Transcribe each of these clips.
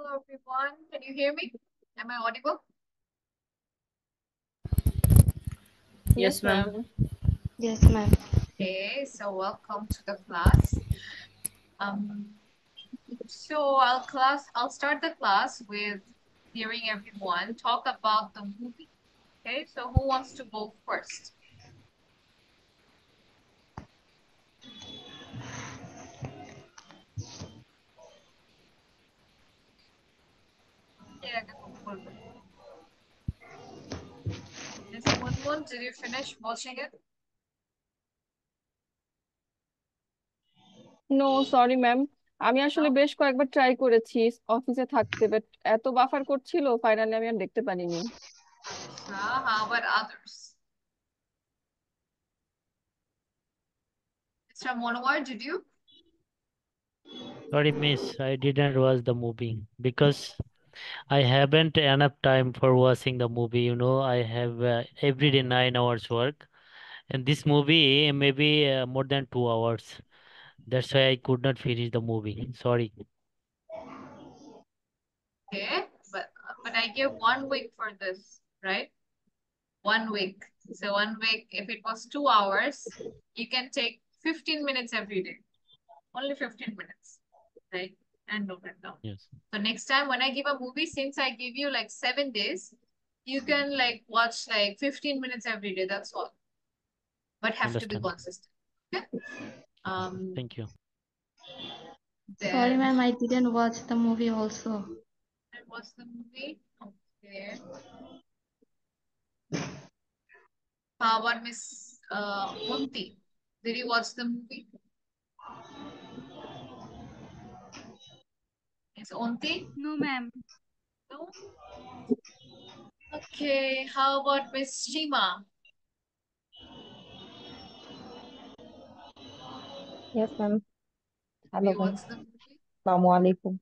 Hello, everyone. Can you hear me? Am I audible? Yes, ma'am. Yes, ma'am. Okay, so welcome to the class. Um, I'll start the class with hearing everyone talk about the movie. Okay, so who wants to go first? Yeah, Miss Munmun, did you finish watching it? No sorry ma'am, আমি আসলে No? বেশ কয়েকবার try করেছি অফিসে থাকতে, but এত buffer করছিল finally আমি আর দেখতে পারিনি। How about others? Mr. Monowar, did you? Sorry, miss, I didn't watch the movie because I haven't enough time for watching the movie. I have every day 9 hours work, and this movie maybe more than 2 hours. That's why I could not finish the movie. Sorry. Okay, but I gave 1 week for this, right? 1 week. So 1 week, if it was 2 hours, you can take 15 minutes every day. Only 15 minutes, right? And note it down. Yes, So next time when I give a movie, since I give you like 7 days, you can like watch like 15 minutes every day. That's all. But have to be understand. consistent. Okay. Um, Thank you. Sorry, then ma'am, I didn't watch the movie also. that was the movie. Okay. How about Miss Munti? Did you watch the movie? Miss Unti? No, ma'am. No? Okay, how about Miss Shima? Yes, ma'am. Do Hello, you ma'am. watch the movie? Assalamu alaikum.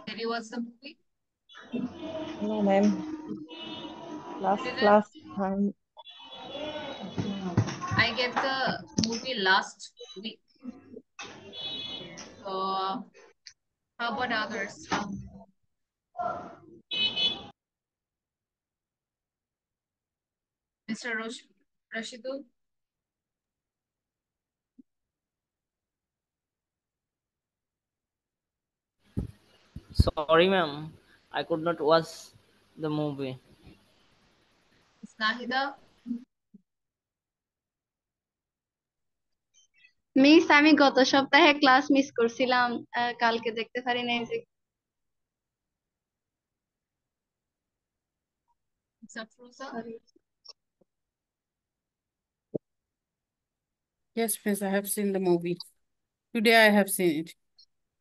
Did you watch the movie? No, ma'am. You Last didn't? last time. I get the movie last week. Okay, so how about others? Mr. Rashidul? Sorry, ma'am. I could not watch the movie. Miss Nahida? Miss আমি গত সপ্তাহে class miss করছিলাম, কালকে দেখতে পারি নাই যে। Miss Afroza? Sorry. Yes, miss, I have seen the movie. Today I have seen it.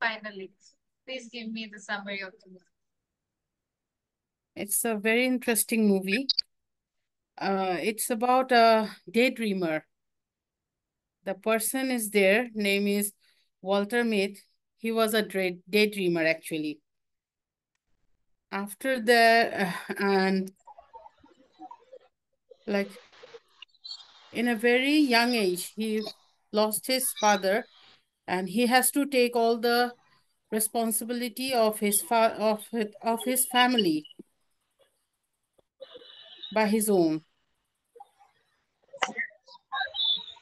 Finally, please give me the summary of the movie. It's a very interesting movie. It's about a daydreamer. The person is there, name is Walter Mead. He was a daydreamer actually. After that, and like in a very young age, he lost his father, and he has to take all the responsibility of of his family by his own.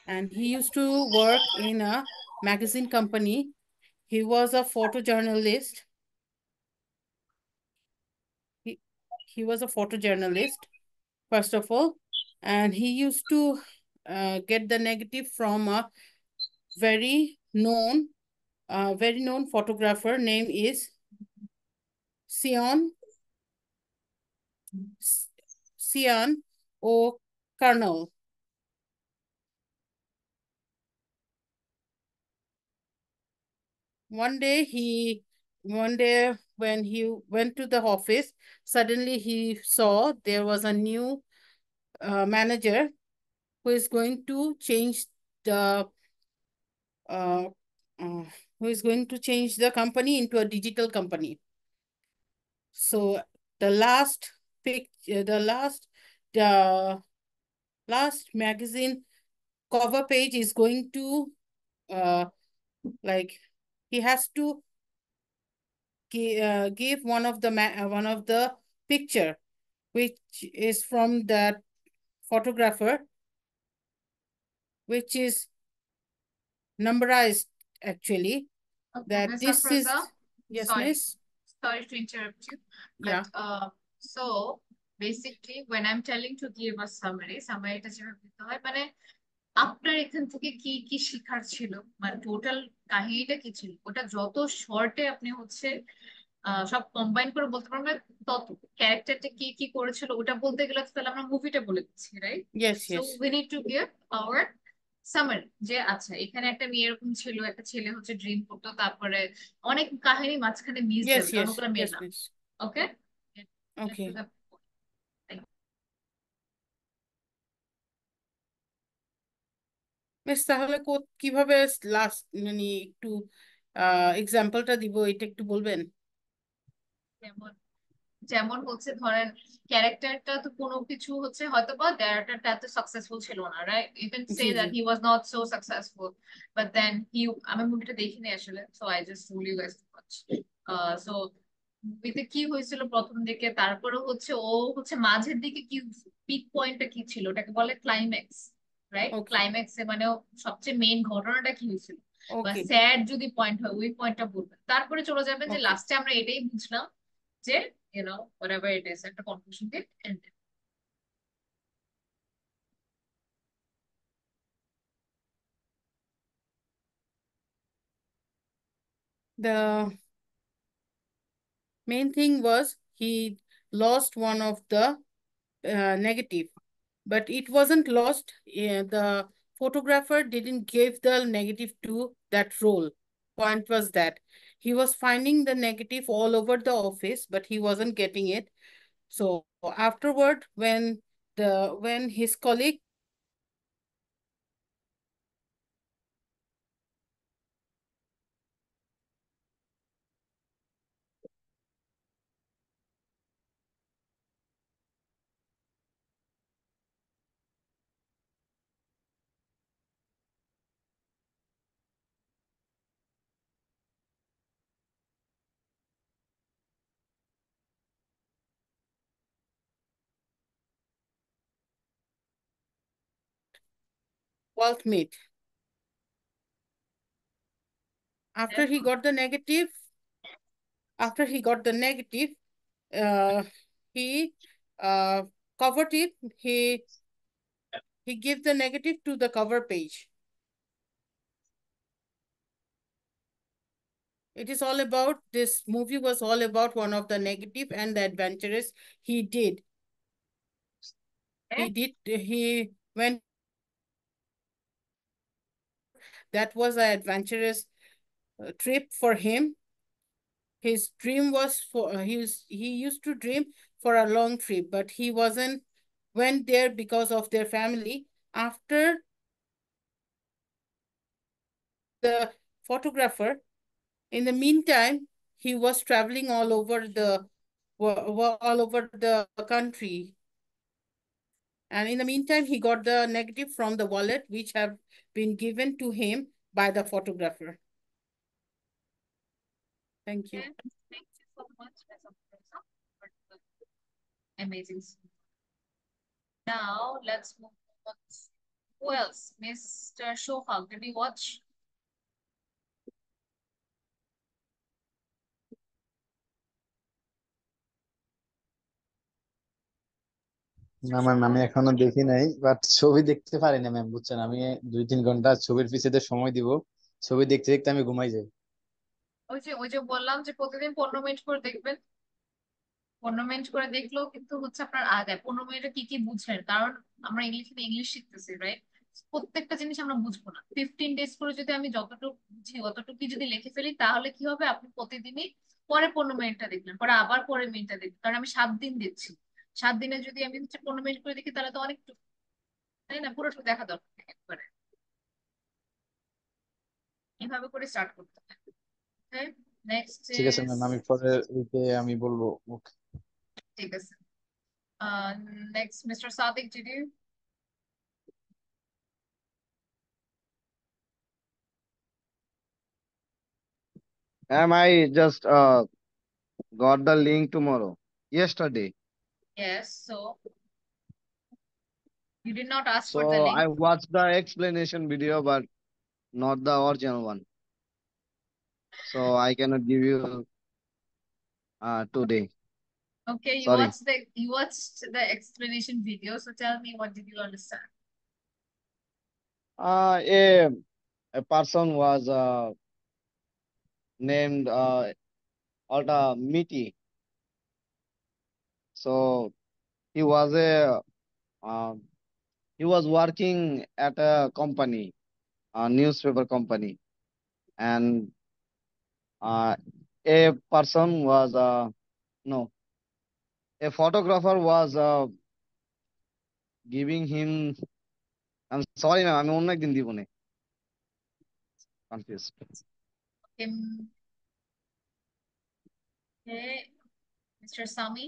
And he used to work in a magazine company. He was a photojournalist. He, he was a photojournalist, first of all, and he used to get the negative from a very known, photographer. Name is Sion Sian O'Connell. One day when he went to the office, suddenly he saw there was a new manager who is going to change the uh, uh, company into a digital company. So the last the last magazine cover page is going to like he has to gave one of the picture, which is from that photographer, which is numberized actually. That Miss this is Afroza, yes, sorry, miss. sorry to interrupt you, Yeah. but so basically when I'm telling to give a summary, টা যেভাবে দিতে হয় মানে আপনার এখান থেকে কি কি শেখার ছিল, মানে টোটাল কাহিনীটা কি ছিল, ওটা যত শর্টে আপনি হচ্ছে সব কম্বাইন করে বলতে পারবেন, তত ক্যারেক্টারটা কি কি করেছিল ওটা বলতে গেলে তো তাহলে আমরা মুভিটা বলে দিচ্ছি, right? Yes, so yes. We need to give hour summary, যে আচ্ছা এখানে একটা মেয়ে এরকম ছিল, একটা ছেলে হচ্ছে ড্রিম করতো, তারপরে অনেক কাহিনী মাঝখানে মিস Yes, যাবে কারণ yes, ওগুলো মেয়ে yes, না। miss. ওকে, Okay. মিস তাহলে কিভাবে লাস্ট মানে একটু এক্সাম্পলটা দিব, এটা একটু বলবেন? যেমন যেমন হচ্ছে ধরেন ক্যারেক্টারটা তো কোনো কিছু হচ্ছে হয়তো বা ক্যারেক্টারটা এত সাকসেসফুল ছিল না, রাইট? ইউ ক্যান সে জি, জি। That he was not so successful, but then আমি মুভিটা দেখিনি আসলে, so I just told you guys to watch. So মুভিতে কি হয়েছিল প্রথম দিকে, তারপরে হচ্ছে ও হচ্ছে মাঝের দিকে কি পিক পয়েন্টটা কি ছিল, ওটাকে বলে ক্লাইম্যাক্স, রাইট? ওকে, ক্লাইম্যাক্সে মানে সবচেয়ে মেইন ঘটনাটা কি হয়েছিল, বা ওকে, স্যাড যদি পয়েন্ট হয় ওই পয়েন্টটা বলবেন, তারপরে চলে যাবেন যে ওকে। লাস্টে আমরা এটাই বুঝলাম যে whatever it is, একটা conclusion দিয়ে end it. The main thing was he lost one of the negative, but it wasn't lost. The photographer didn't give the negative to that role. Point was that he was finding the negative all over the office, but he wasn't getting it. So afterward, when his colleague Walt made, after he got the negative, uh, he covered it. He gave the negative to the cover page. It is all about, this movie was all about one of the negative and the adventurous he did. He went, that was an adventurous trip for him. His dream was for, he used to dream for a long trip, but he went there because of their family. After the photographer, in the meantime, he was traveling all over the country. And in the meantime, he got the negative from the wallet, which have been given to him by the photographer. Thank you. Okay. Thank you so much, Ms. Afroza, for the amazing. Now let's move on. Who else? Mr. Shohag, did you watch? না ma'am, আমি এখনো দেখি নাই, but ছবি দেখতে পারি না ma'am, বুঝছেন? আমি 2-3 ঘন্টা ছবির পিছনে সময় দিব, ছবি দেখতে দেখতে আমি ঘুমাই যাই। ওই যে বললাম যে প্রতিদিন 15 মিনিট করে দেখবেন, 15 মিনিট করে দেখলেও কিন্তু হচ্ছে আপনার আগায় 15 মিনিটে কি কি বুঝেন, কারণ আমরা ইংলিশ শিখতেছি, রাইট? প্রত্যেকটা জিনিস আমরা বুঝবো না। 15 ডেজ করে যদি আমি যতটুকু বুঝি অতটুকু যদি লিখে ফেলি, তাহলে কি হবে, আপনি প্রতিদিনই পরে 15 মিনিটটা দেখলেন, পরে আবার পরের মিনিটটা দেখবেন, কারণ আমি 7 দিন দিচ্ছি। 7 দিনে যদি আমি হচ্ছে 15 মিনিট করে দেখি, তাহলে তো অনেকটুকু, তাই না? পুরোটা দেখা দরকার নেই একবারে, এভাবে করে স্টার্ট করতে হবে। নেক্সট ঠিক আছে ইজ, ম্যাম, আমি পরে ওইতে আমি বলবো। ওকে। ঠিক আছে। Next mister Sadiq, did you? Am I just got the link tomorrow. Yesterday. Yes, so you did not ask for the So I link. watched the explanation video, but not the original one. So I cannot give you today. Okay, Sorry. you watched the explanation video, so tell me, what did you understand? A person was named Alta Miti. So he was a uh, he was working at a company, a newspaper company, and uh, a person was no, a photographer was giving him. I'm sorry, ma'am. আমি অন্য একদিন দিব নে confused. Okay, Mr. Sami.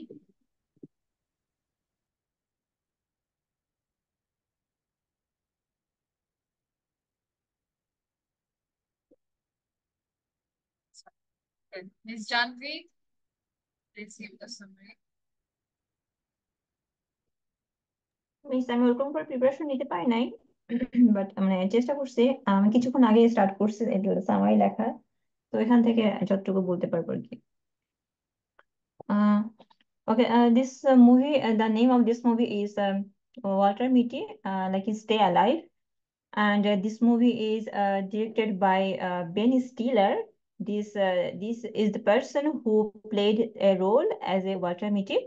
Good. Ms. Janvi, please give the summary. Miss আমি ওরকম করে preparation নিতে পারি নাই বাট মানে চেষ্টা করছি আমি কিছুক্ষণ আগে স্টার্ট করছি সামারি লেখা তো এখান থেকে যতটুকু বলতে পারবো আর কি okay this movie the name of this movie is Walter Mitty like Stay Alive, and this movie is directed by Ben Stiller. This is the person who played a role as a Walter Mitty,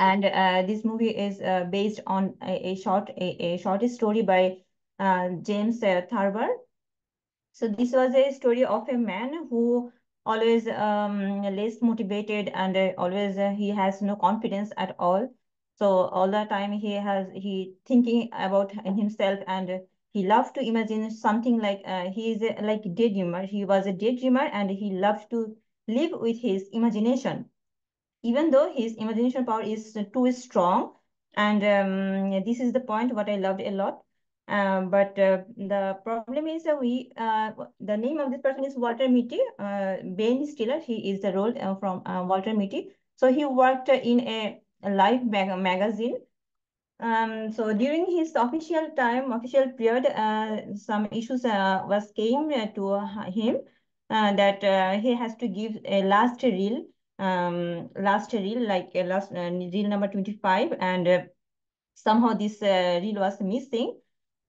and this movie is based on a short story by James Thurber. So this was a story of a man who always less motivated, and always he has no confidence at all. So all the time he thinking about himself, and he loved to imagine something like he is like daydreamer. He was a daydreamer, and he loved to live with his imagination, even though his imagination power is too strong. And this is the point what I loved a lot. But the problem is that the name of this person is Walter Mitty. Ben Stiller, he is the role from Walter Mitty. So he worked in a live magazine. So during his official period, some issues came to him, that he has to give a last reel, like reel number 25, and somehow this reel was missing,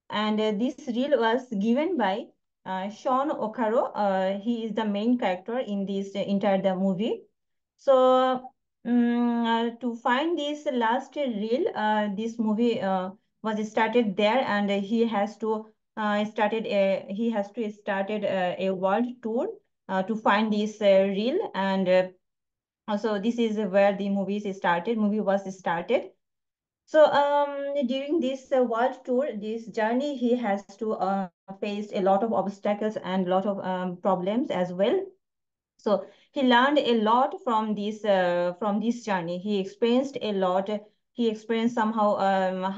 and this reel was given by Sean O'Caro. He is the main character in this entire the movie. So to find this last reel, this movie was started there, and he has to started a world tour to find this reel, and so this is where the movie was started. So during this world tour, this journey, he has to face a lot of obstacles and a lot of problems as well. So he learned a lot from this journey. He experienced a lot. He experienced somehow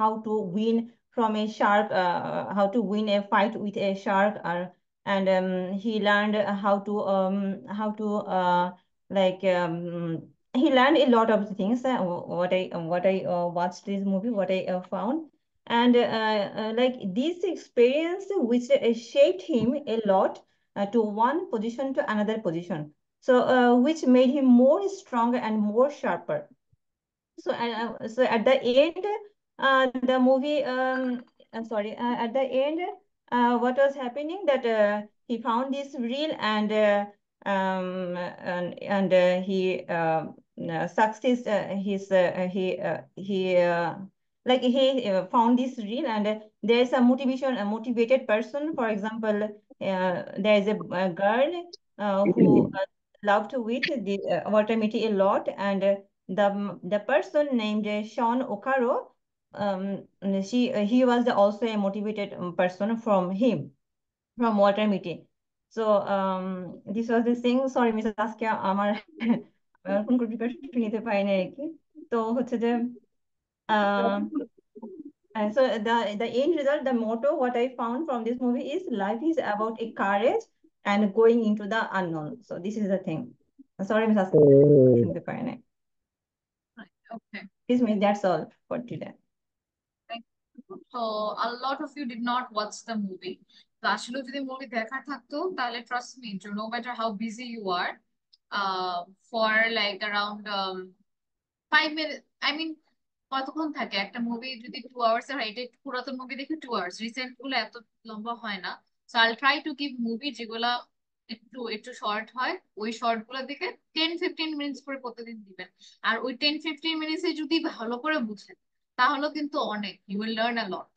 how to win from a shark, how to win a fight with a shark, and he learned like he learned a lot of things. What I watched this movie, what I found, and like this experience which shaped him a lot to one position to another position. So which made him more stronger and more sharper. So at the end, the movie, at the end, what was happening, that he found this reel, and he success his like he found this reel, and there is a motivated person. For example, there is a girl who loved with the Walter Mitty a lot, and the person named Sean O'Caro, he was also a motivated person from Walter Mitty. So this was the thing. Sorry, Miss আজকে আমার কোন preparation নিতে পারি না আর কি। তো হচ্ছে যে so the end result, the motto, what I found from this movie is life is about a courage and going into the unknown. So this is the thing. Sorry, Miss Asma, শুনতে পারি নাই। Right. Okay. Please, Miss, that's all for today. Thank you. So a lot of you did not watch the movie. তো আসলে যদি movie দেখার থাকতো তাহলে trust me, no matter how busy you are, for like around 5 minutes, I mean, কতক্ষণ থাকে একটা movie যদি 2 hours এর হয়, এটা একটু পুরাতন মুভি দেখে 2 hours, রিসেন্ট গুলো এত লম্বা হয় না। সো আইল ট্রাই টু গিভ মুভি যেগুলা একটু একটু শর্ট হয়, ওই শর্ট গুলো দেখে 10-15 মিনিটস করে প্রতিদিন দিবেন। আর ওই 10-15 মিনিটসে যদি ভালো করে বুঝেন তাহলে কিন্তু অনেক, ইউ উইল লার্ন আ লট।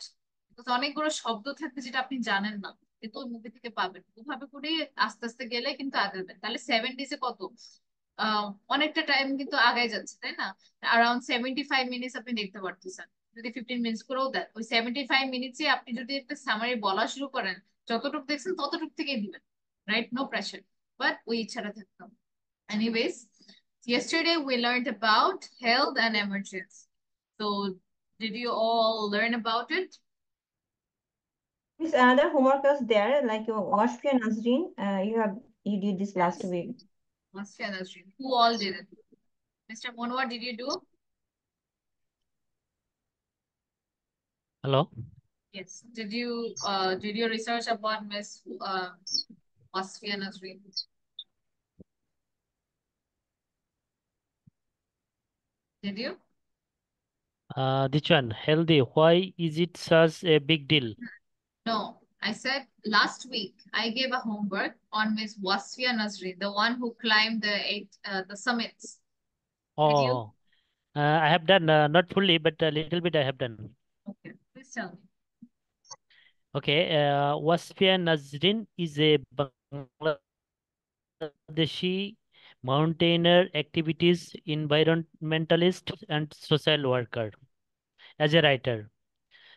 অনেকগুলো শব্দ থাকবে যেটা আপনি জানেন না, কিন্তু ওই মুভি থেকে পাবেন। ওভাবে করে আস্তে আস্তে গেলে কিন্তু আগাবেন। তাহলে 7 days কত, আহ অনেকটা টাইম কিন্তু আগায় যাচ্ছে, তাই না? অ্যারাউন্ড 75 মিনিটস আপনি দেখতে পারতেছেন। যদি 15 মিনিটস করেও দেন, ওই 75 মিনিটসে আপনি যদি একটা সামারি বলা শুরু করেন, যতটুকু দেখছেন ততটুকু থেকেই দিবেন, রাইট? নো প্রেশার, বাট ওই ইচ্ছাটা থাকতে হবে। Anyways, yesterday we learned about health and emergency. So, did you all learn about it? Miss, another homework was there, like your Washfi and Nazreen. You did this last week. What's the other stream? Who all did it? Mr. Mon, what did you do? Hello. Yes. Did you research about Miss Wasfia Nazreen? Did you? This one, healthy. Why is it such a big deal? No. I said last week I gave a homework on Miss Wasfia Nazreen, the one who climbed the summits. Did you? Oh, I have done, not fully, but a little bit I have done. Okay. Please tell me. Okay, Wasfia Nazreen is a Bangladeshi mountaineer, activist, environmentalist, and social worker. As a writer,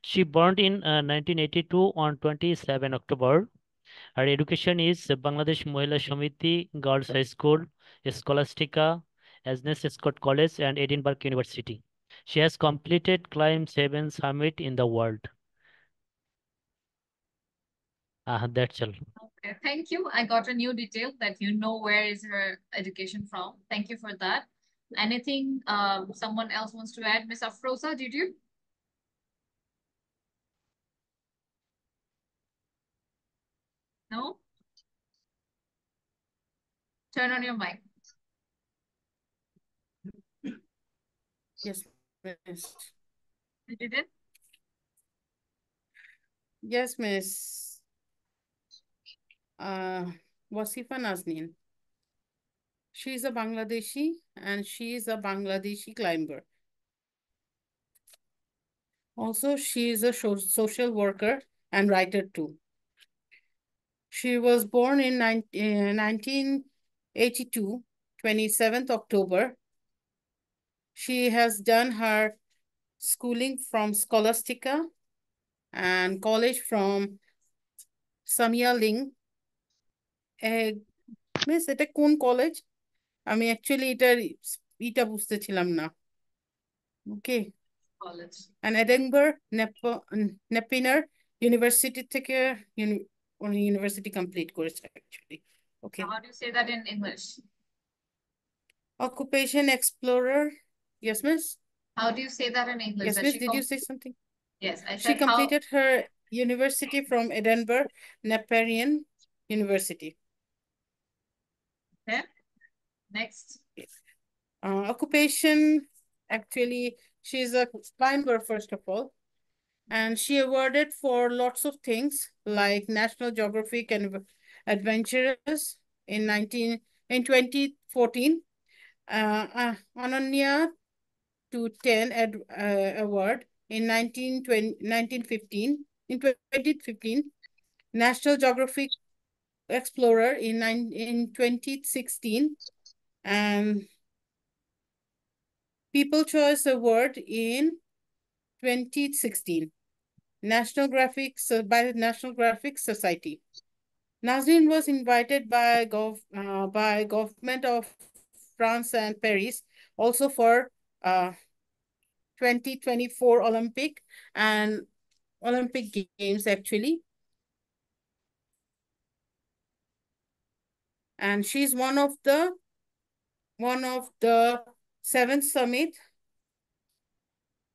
she born in 1982 on 27 October. Her education is Bangladesh Mohila Samiti Girls High School, Scholastica, Agnes Scott College, and Edinburgh University. She has completed climb 7 summit in the world. That's all. Okay, thank you. I got a new detail that you know where is her education from. Thank you for that. Anything someone else wants to add? Miss Afroza, did you? No? Turn on your mic. Yes, miss. You didn't? Yes, miss. Wasifa Nazneen. She is a Bangladeshi and she is a Bangladeshi climber. Also, she is a social worker and writer too. She was born in 1982, 27th October. She has done her schooling from Scholastica and college from Samia Ling. Miss, এটা কোন college? আমি actually এটা বুঝতেছিলাম না। ওকে। College. And Edinburgh Nepean University থেকে university complete করেছে actually. Okay. How do you say that in English? Occupation explorer. Yes, miss. How do you say that in English? Yes, That miss. she Did you say something? Yes, I She said completed her university from Edinburgh Nepean University. Okay. Next. Occupation, actually, she's a climber, first of all. And she awarded for lots of things like National Geographic and Adventures in 2014. Ananya to 10 award in 1915. In 2015, National Geographic Explorer in 2016, and People Choice Award in 2016. By the National Graphic Society. Nazreen was invited by government of France and Paris also for 2024 Olympic Games actually. And she's one of the one of the 7th summit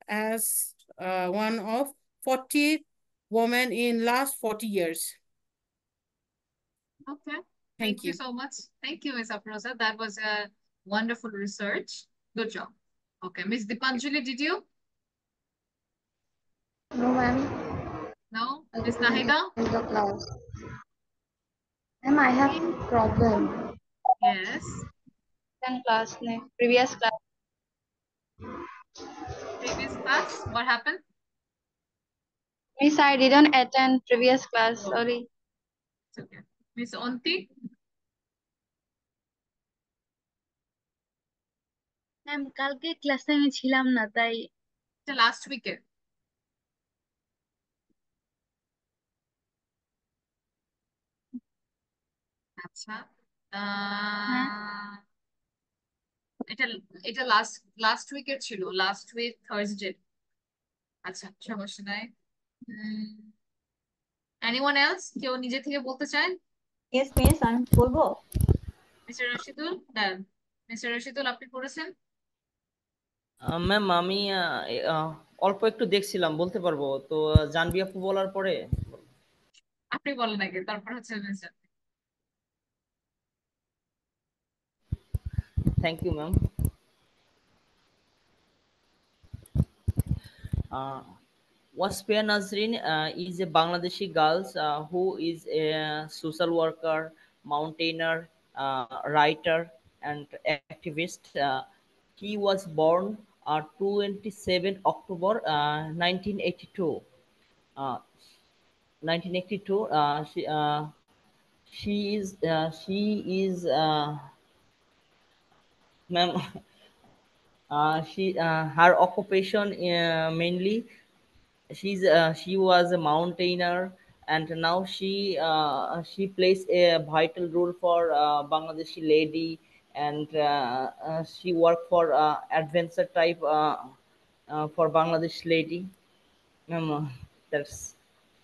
as one of 40 women in last 40 years. Okay. Thank Thank you you. so much. Thank you, Miss Afroza. That was a wonderful research. Good job. Okay, Miss Dipanjali, did you? No, ma'am. No? I Miss couldn't Nahida? attend the class. Ma'am, I have problem. Yes. Then class next previous class. Previous class, what happened? Miss, I didn't attend previous class. Oh, Sorry. it's okay. Miss Onti? Ma'am কালকে ক্লাসে আমি ছিলাম না তাই The last weekend. আচ্ছা হ্যাঁ এটা এটা লাস্ট উইকের ছিল, লাস্ট উইক থার্সডে। আচ্ছা, সমস্যা নাই। এনিওয়ান এলস, কেউ নিজে থেকে বলতে চায়? ইয়েস মিস, আমি বলবো। মিস্টার রশিদুল, হ্যাঁ মিস্টার রশিদুল, আপনি পড়েছেন? ম্যাম আমি অল্প একটু দেখছিলাম, বলতে পারবো তো। জানবি আপু বলার পরে আপনি বলেন আগে, তারপর হচ্ছে mister. Thank you ma'am. Wasfia Nazreen is a Bangladeshi girl who is a social worker, mountaineer, writer, and activist. He was born 27 October 1982. Uh, 1982. Ma'am, her occupation mainly she was a mountaineer, and now she plays a vital role for Bangladeshi lady, and she work for adventure type for Bangladesh lady. That's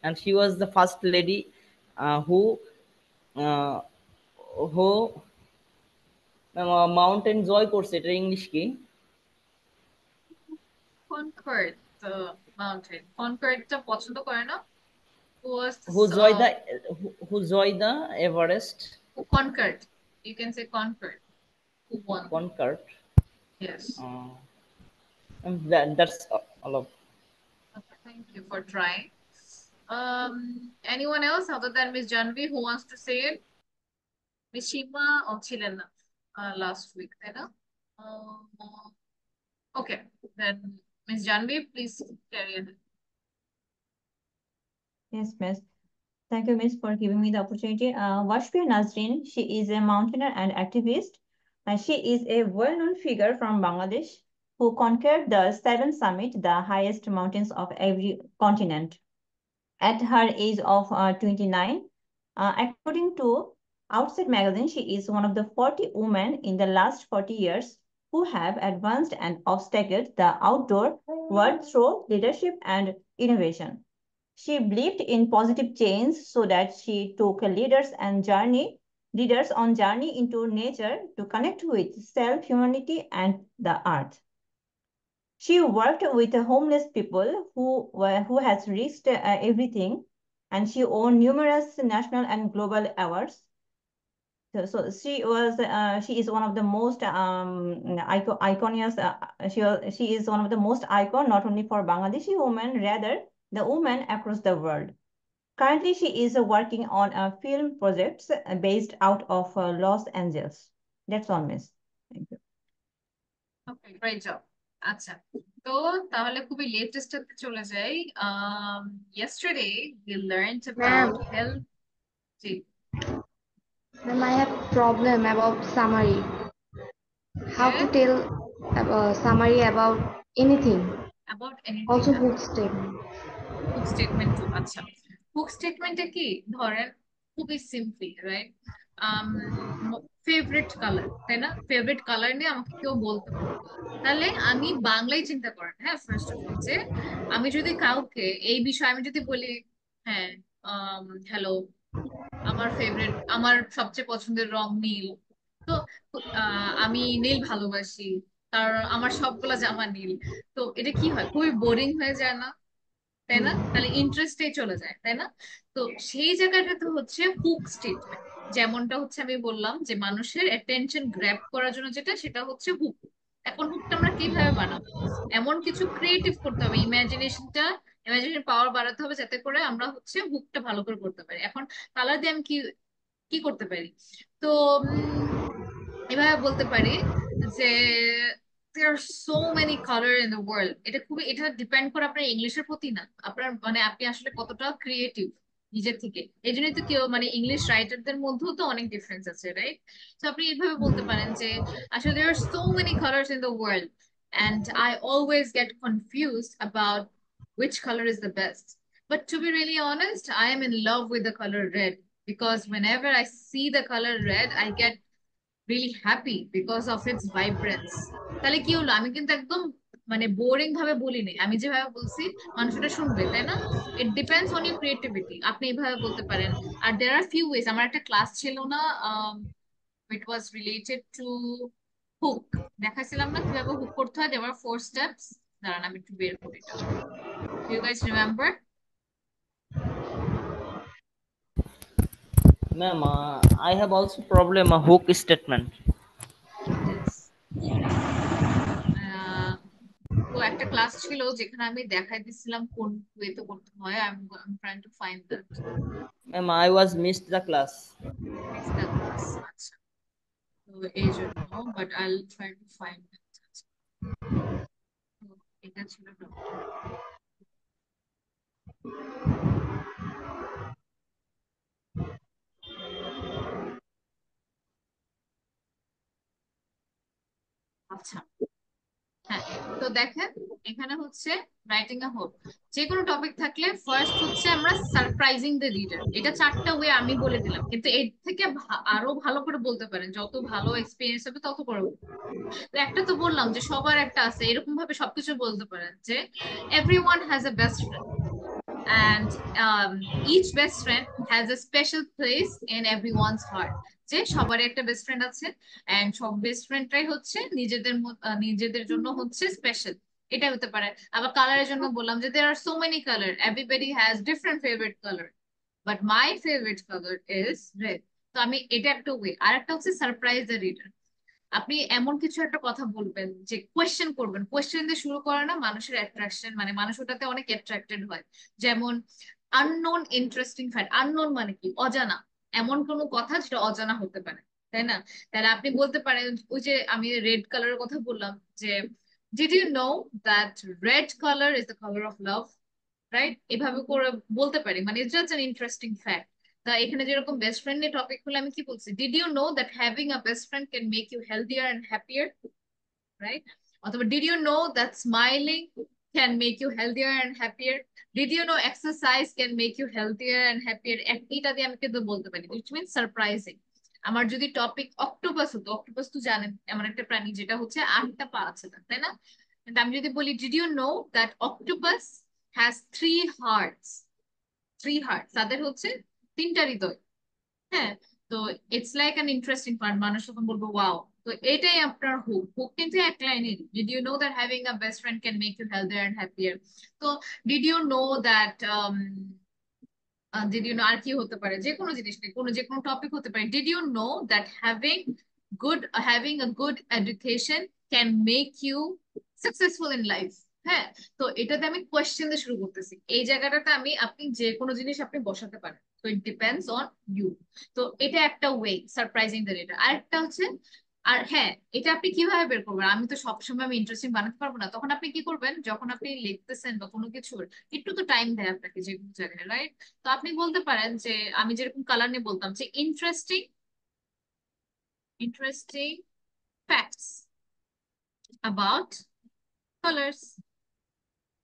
and she was the first lady uh, who mountain জয় করছে। এটা English কি? Conquered the mountain. Conquered টা পছন্দ করে না? Who was who joy the who joy the Everest? who conquered? You can say conquered. Who won? Conquered. Yes. That's all of. Okay, thank you for trying. Anyone else other than Miss Janvi who wants to say it? Miss Shima ছিলেন না last week, তাই না? Okay, then Miss Janvi, please carry on. Yes, miss. Thank you, miss, for giving me the opportunity. Washpia Nazreen, she is a mountaineer and activist. She is a well-known figure from Bangladesh who conquered the 7th summit, the highest mountains of every continent, at her age of 29. According to Outside Magazine, she is one of the 40 women in the last 40 years who have advanced and obstacled the outdoor world through leadership and innovation. She believed in positive change so that she took leaders on journey into nature to connect with self, humanity, and the earth. She worked with homeless people who has risked everything, and she won numerous national and global awards. So she is one of the most iconic. She is one of the most icon not only for Bangladeshi women, rather the women across the world. Currently, she is working on a film projects based out of Los Angeles. That's all, miss. Thank you. Okay, great job. আচ্ছা, তো তাহলে খুবই latest এতে চলে যাই। Yesterday we learned about health. Ma'am, I have problem about summary. How to tell summary about anything. About anything. Also hook statement. Hook statement too. আচ্ছা, hook statement এ কি ধরেন খুবই সিম্পলি, রাইট? ফেভারিট কালার, তাই না? Favourite colour নিয়ে আমাকে কেউ বলতে পারে, তাহলে আমি বাংলায় চিন্তা করেন, হ্যাঁ, ফার্স্ট অফ অল যে আমি যদি কাউকে এই বিষয়ে আমি যদি বলি, হ্যাঁ হ্যালো, আমার সবচেয়ে পছন্দের রং নীল, তো আমি নীল ভালোবাসি, কারণ আমার সবগুলা জামা নীল। তো এটা কি হয়, খুবই বোরিং হয়ে যায় না? তাই না? তাহলে ইন্টারেস্টে চলে যায়, তাই না? তো সেই জায়গাটাতে হচ্ছে হুক স্টেটমেন্ট। যেমনটা হচ্ছে আমি বললাম যে মানুষের অ্যাটেনশন গ্র্যাব করার জন্য যেটা, সেটা হচ্ছে হুক। এখন হুকটা আমরা কিভাবে বানাবো? এমন কিছু ক্রিয়েটিভ করতে হবে, ইমাজিনেশন পাওয়ার বাড়াতে হবে, যাতে করে আমরা হচ্ছে হুকটা ভালো করে করতে পারি। এখন কালার দিয়ে আমি কি কি করতে পারি? তো এভাবে বলতে পারি যে there are so many color in the world। এটা ডিপেন্ড করে আপনার ইংলিশের প্রতি না, আপনার মানে আপনি আসলে কতটা ক্রিয়েটিভ নিজের থেকে। এই জন্যই তো কেউ মানে ইংলিশ রাইটারদের মধ্যেও তো অনেক ডিফারেন্স আছে, রাইট? তো আপনি এইভাবে বলতে পারেন যে আসলে there are so many colors in the world and I always get confused about which color is the best, but to be really honest I am in love with the color red, because whenever I see the color red I get really happy because of its vibrance। তাহলে কি হলো, আমি কিন্তু একদম মানে boring ভাবে বলিনি, আমি যেভাবে বলছি মানুষ এটা শুনবে, তাই না? ইট ডিপেন্ডস অন ইউর ক্রিয়েটিভিটি, আপনি এইভাবে বলতে পারেন। আর দেয়ার আর ফিউ ওয়েজ, আমার একটা ক্লাস ছিল না, ইট ওয়াজ রিলেটেড টু হুক। দেখাছিলাম না কিভাবে হুক করতে হয়, দেয়ার আর 4 স্টেপস। দাঁড়ান আমি একটু বের করি এটা। You guys remember? Ma'am, I have also problem a hook statement. তো একটা ক্লাস ছিল যেখানে আমি দেখাই দিছিলাম কোন ওয়েতে করতে হয়। I'm trying to find that. Ma'am, I was missed the class. Missed the class, আচ্ছা। তো এই জন্য, but I'll try to find it. আচ্ছা, তো এটা ছিল topic। আচ্ছা, হ্যাঁ। তো দেখেন, এখানে হচ্ছে রাইটিং আ হোক, যে কোনো টপিক থাকলে ফার্স্ট হচ্ছে আমরা সারপ্রাইজিং দ্য রিডার। এটা 4টা ওয়ে আমি বলে দিলাম, কিন্তু এর থেকে আরো ভালো করে বলতে পারেন, যত ভালো এক্সপিরিয়েন্স হবে তত করে বলতে পারেন। তো একটা তো বললাম যে সবার একটা আছে, এরকম ভাবে সবকিছু বলতে পারেন যে everyone has a best friend and each best friend has a special place in everyone's heart। যে সবারই একটা বেস্ট ফ্রেন্ড আছে, এন্ড সব বেস্ট ফ্রেন্ডরাই হচ্ছে নিজেদের জন্য হচ্ছে স্পেশাল। এটা হতে পারে। আবার কালারের জন্য বললাম যে there are so many color, everybody has different favorite color, but my favorite color is red। তো আমি এটা একটা ওয়ে। আর একটা হচ্ছে সারপ্রাইজ দ্য রিডার। আপনি এমন কিছু একটা কথা বলবেন যে কোয়েশ্চেন করবেন, কোয়েশ্চেন দিয়ে শুরু করে না, মানুষের অ্যাট্রাকশন মানে মানুষ ওটাতে অনেক অ্যাট্রাক্টেড হয়। যেমন আননোন ইন্টারেস্টিং ফ্যাক্ট। আননোন মানে কি? অজানা। এমন কোনো কথা যেটা অজানা হতে পারে, তাই না? তাহলে আপনি বলতে পারেন, ওই যে আমি রেড কালারের কথা বললাম, যে did you know that red colour is the colour of love, right? এভাবে করে বলতে পারি, মানে it's just an interesting fact. তা এখানে যেরকম বেস্ট ফ্রেন্ড নিয়ে টপিক হলে আমি কি বলছি, did you know that having a best friend can make you healthier and happier, right? অথবা did you know that smiling can make you healthier and happier, did you know exercise can make you healthier and happier. এটা দিয়ে আমি কিন্তু বলতে পারি, which means surprising. আমার যদি topic octopus হতো, অক্টোপাস তো জানেন এমন একটা প্রাণী যেটা হচ্ছে 8টা পা আছে তার, তাই না? কিন্তু আমি যদি বলি did you know that octopus has 3 hearts, 3 heart, তাদের হচ্ছে 3টা হৃদয়। হ্যাঁ। তো it's like an interesting part, মানুষ তখন বলবো ওয়াও। তো এটাই আপনার হুক। হুক কিন্তু এক লাইনের, did you know that having a best friend can make you healthier and happier. তো did you know that, did you know আর কি হতে পারে, যে কোনো জিনিস নিয়ে যে কোনো টপিক হতে পারে। Did you know that good having a good education can make you successful in life. হ্যাঁ। তো এটাতে আমি কোয়েশ্চেন দিয়ে শুরু করতেছি, এই জায়গাটাতে আপনি যে কোনো জিনিস আপনি বসাতে পারেন। তো ইট ডিপেন্ডস অন ইউ। তো এটা একটা ওয়ে, সারপ্রাইজিং দ্য রিডার। আরেকটা হচ্ছে, আর হ্যাঁ, এটা আপনি কিভাবে বের করবেন, আমি তো সবসময় আমি ইন্টারেস্টিং বানাতে পারবো না। তখন আপনি কি করবেন, যখন আপনি লিখতেছেন বা কোনো কিছু, একটু তো টাইম দেয় আপনাকে যে কোনো জায়গায়, রাইট? তো আপনি বলতে পারেন যে আমি যেরকম কালার নিয়ে বলতাম যে interesting interesting facts about colours,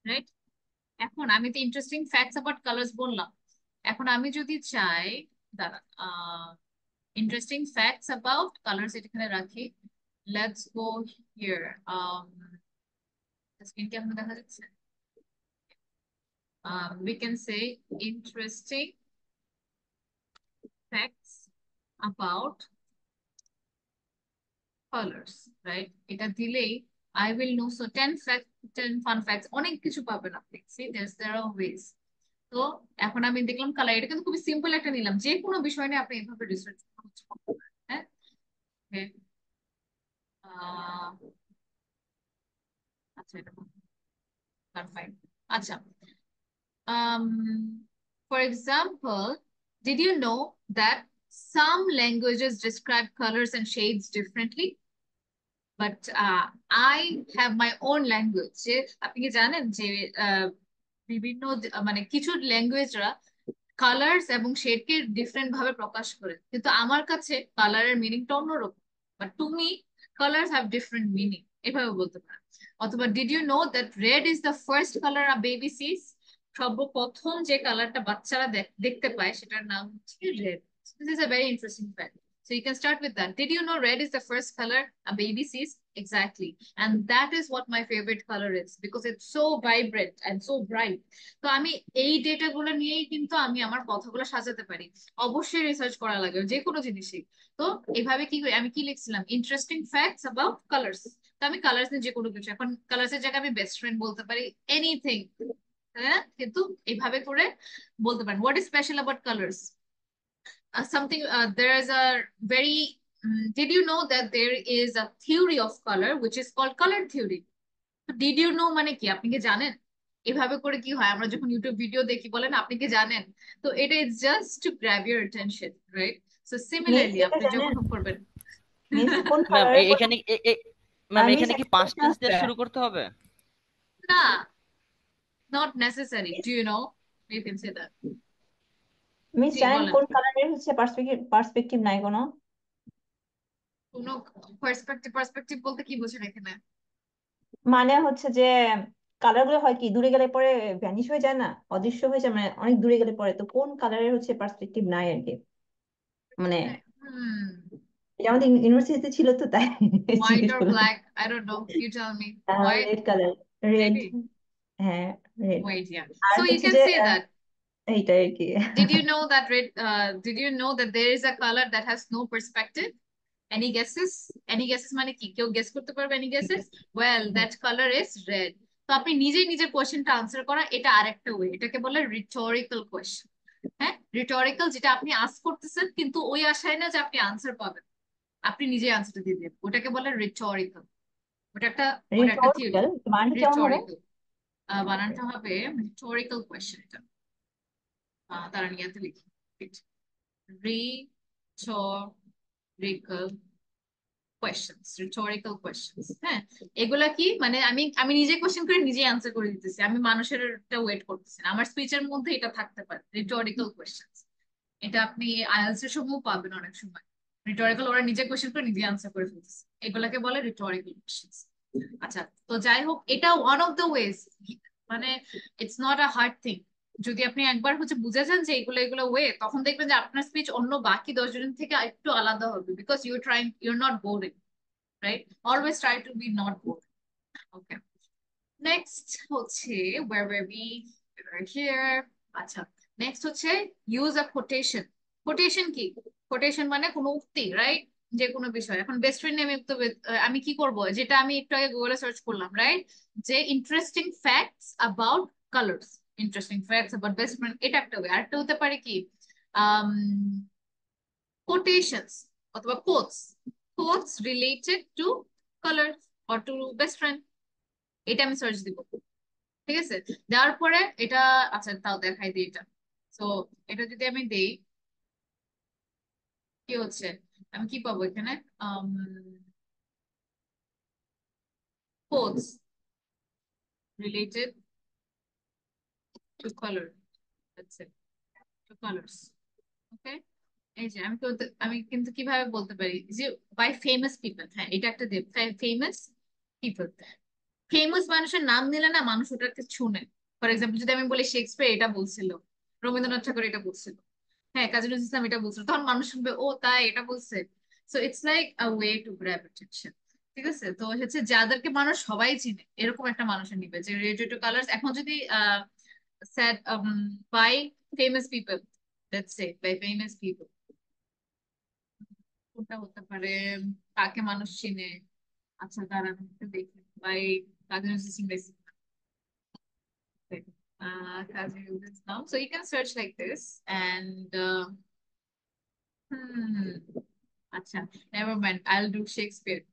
right? এখন আমি তো ইন্টারেস্টিং ফ্যাক্টস অ্যাবাউট কালার্স বললাম। এখন আমি যদি চাই, দাঁড়া, ইন্টারেস্টিং ফ্যাক্টস অ্যাবাউট কালার্স এখানে রাখি। Let's go here. স্ক্রিন কি আপনার দেখা যাচ্ছে? We can say interesting facts about colors, right? এটা দিলেই I will know. So 10 fun facts অনেক কিছু পাবেন আপনি। See, there are ways. তো এখন আমি দেখলাম কালার, এটা কিন্তু খুবই সিম্পল একটা নিলাম, যে কোনো বিষয় নিয়ে আপনি এভাবে রিসার্চ করতে পারেন। হ্যাঁ, Okay. আহ, আচ্ছা এটা ফাইন। আচ্ছা, for example, did you know that some languages describe colors and shades differently? But I have my own language. যে আপনি কি জানেন যে বিভিন্ন মানে কিছু ল্যাঙ্গুয়েজরা কালার্স এবং শেডকে ডিফারেন্ট ভাবে প্রকাশ করে, কিন্তু আমার কাছে কালারের মিনিংটা অন্যরকম। But to me colours have different meaning, এভাবে বলতে পারেন। অথবা did you know that red is the first colour a baby sees? সর্বপ্রথম যে কালারটা বাচ্চারা দেখতে পায় সেটার নাম হচ্ছে red. This is a very interesting fact. So you can start with that. Did you know red is the first color a baby sees? Exactly. And that is what my favorite color is because it's so vibrant and so bright. তো আমি এই data গুলো নিয়েই কিন্তু আমি আমার কথাগুলো সাজাতে পারি। অবশ্যই রিসার্চ করা লাগে যে কোনো জিনিসই। তো এভাবে কি আমি কি লিখছিলাম, ইন্টারেস্টিং ফ্যাক্টস অ্যাবাউট কালার্স। তো আমি কালার্স নিয়ে যে কোনো কিছু, এখন কালার্স এর জায়গায় আমি বেস্ট ফ্রেন্ড বলতে পারি, এনিথিং, হ্যাঁ, কিন্তু এইভাবে করে বলতে পারেন। What is special about colours? Something there is a very did you know that there is a theory of color which is called color theory? Did you know মানে কি, আপনি কি জানেন? এভাবে করে কি হয়, আমরা যখন ইউটিউব ভিডিও দেখি বলেন আপনি কি জানেন, তো এটা is just two grab your attention, right? So miss similarly এটা আপনি জানেন যখন করবেন মিস কোন ম্যাম কালারের পর এখানে ম্যাম মিস এখানে কি একটা পাস্ট প্রশ্ন টেন্স দিয়ে আছে শুরু করতে হবে? না, not necessary. Do you know? You can say that. Miss ji জানেন বলেন। কোন কালারের হচ্ছে পার্সপেক্টিভ নাই কোনো? কোনো পার্সপেক্টিভ বলতে কি বোঝেন এখানে? মানে হচ্ছে যে কালার গুলো হয় কি দূরে গেলে পরে ভ্যানিশ হয়ে যায় না, অদৃশ্য হয়ে যায়, মানে অনেক দূরে গেলে পরে, তো কোন কালারের হচ্ছে পার্সপেক্টিভ নাই আর কি, মানে এটা আমাদের ইউনিভার্সিটিতে ছিল তো তাই হোয়াইট জিজ্ঞেস or করলাম। black? I don't know. You tell me. White, red colour, red, maybe. হ্যাঁ রেড। White, yeah. আর So you হচ্ছে can যে say that. এইটা আর কি Did you know that red? Did you know that there is a color that has no perspective? Any guesses? Any guesses মানে কি? কেউ guess করতে পারবে? Any guesses? Well, that color is red. তো আপনি নিজেই নিজের কোয়েশ্চেনটা আনসার করা, এটা আরেকটা ওয়ে, এটাকে বলে রিটরিক্যাল কোয়েশ্চেন। হ্যাঁ, রিটরিক্যাল, যেটা আপনি আস্ক করতেছেন কিন্তু ওই আশায় না যে আপনি আনসার পাবেন, আপনি নিজেই আনসারটা দিয়ে দেবেন, ওটাকে বলে রিটরিক্যাল। ওটা একটা থিওরি। রিটরিক্যাল মানে কেমন হবে? রিটরিক্যাল বানানটা হবে রিটরিক্যাল কোয়েশ্চেন। এটা তারা নিয়ে লিখি রিটরিক্যাল কোয়েশ্চেন্স। হ্যাঁ, এগুলা কি মানে আমি আমি নিজে কোয়েশ্চেন করে নিজে আনসার করে দিতেছি, আমি মানুষের ওয়েট করতেছি না। আমার স্পিচের মধ্যে এটা থাকতে পারে, রিটরিক্যাল কোয়েশ্চেন্স। এটা আপনি আইএলটিএস এর সময়ও পাবেন অনেক সময়। রিটরিক্যাল, ওরা নিজে কোয়েশ্চেন করে নিজে আনসার করে ফেলতেছে, এগুলাকে বলে রিটরিক্যাল কোয়েশ্চেন্স। আচ্ছা, তো যাই হোক, এটা ওয়ান অফ দ্য ওয়েজ, মানে it's not a hard thing. যদি আপনি একবার হচ্ছে বুঝে যান যে এগুলো এগুলো ওয়ে, তখন দেখবেন যে আপনার স্পিচ অন্য বাকি 10 জনের থেকে একটু আলাদা হবে, because you're not boring, right? Always try to be not boring. Okay, next হচ্ছে where were we? We were here. আচ্ছা, নেক্সট হচ্ছে ইউজ আ কোটেশন। কোটেশন কি? কোটেশন মানে কোনো উক্তি, রাইট? যে কোনো বিষয়। এখন বেস্ট ফ্রেন্ড আমি তো আমি কি করব, যেটা আমি একটু আগে গুগলে সার্চ করলাম, রাইট? যে interesting facts about colours, interesting facts about best friend, এটা একটা ওয়ে। আরেকটা হতে পারে কি, কোটেশনস অথবা quotes related to colour or to best friend, এটা আমি সার্চ দিব। ঠিক আছে, দেওয়ার পরে এটা, আচ্ছা তাও দেখাই দিই এটা। তো এটা যদি আমি দেই, কি হচ্ছে, আমি কি পাবো এখানে? কোটস রিলেটেড টু কালার, আচ্ছা, টু কালার্স। ওকে, এই যে আমি কিন্তু কিভাবে বলতে পারি যে বাই ফেমাস পিপল। হ্যাঁ, এটা একটা দেব, ফেমাস পিপল। ফেমাস মানুষের নাম নিলে না মানুষ ওটাকে শুনে। ফর এক্সাম্পল যদি আমি বলি শেক্সপিয়ার এটা বলছিল, রবীন্দ্রনাথ ঠাকুর এটা বলছিল, হ্যাঁ কাজী নজরুল ইসলাম এটা বলছিল, তখন মানুষ শুনবে ও তাই এটা বলছে। So it's like a way to grab attention. ঠিক আছে, তো হচ্ছে যাদেরকে মানুষ সবাই চিনে এরকম একটা মানুষের নিবে যে রিলেটেড টু কালার্স। এখন যদি said by famous people, let's say by famous people, কোনটা হতে পারে? কাকে মানুষ চিনে? আচ্ছা দাঁড়ান একটু দেখি by Kazi Nazrul Islam. Kazi Nazrul Islam. So you can search like this and acha, never mind. I'll do Shakespeare.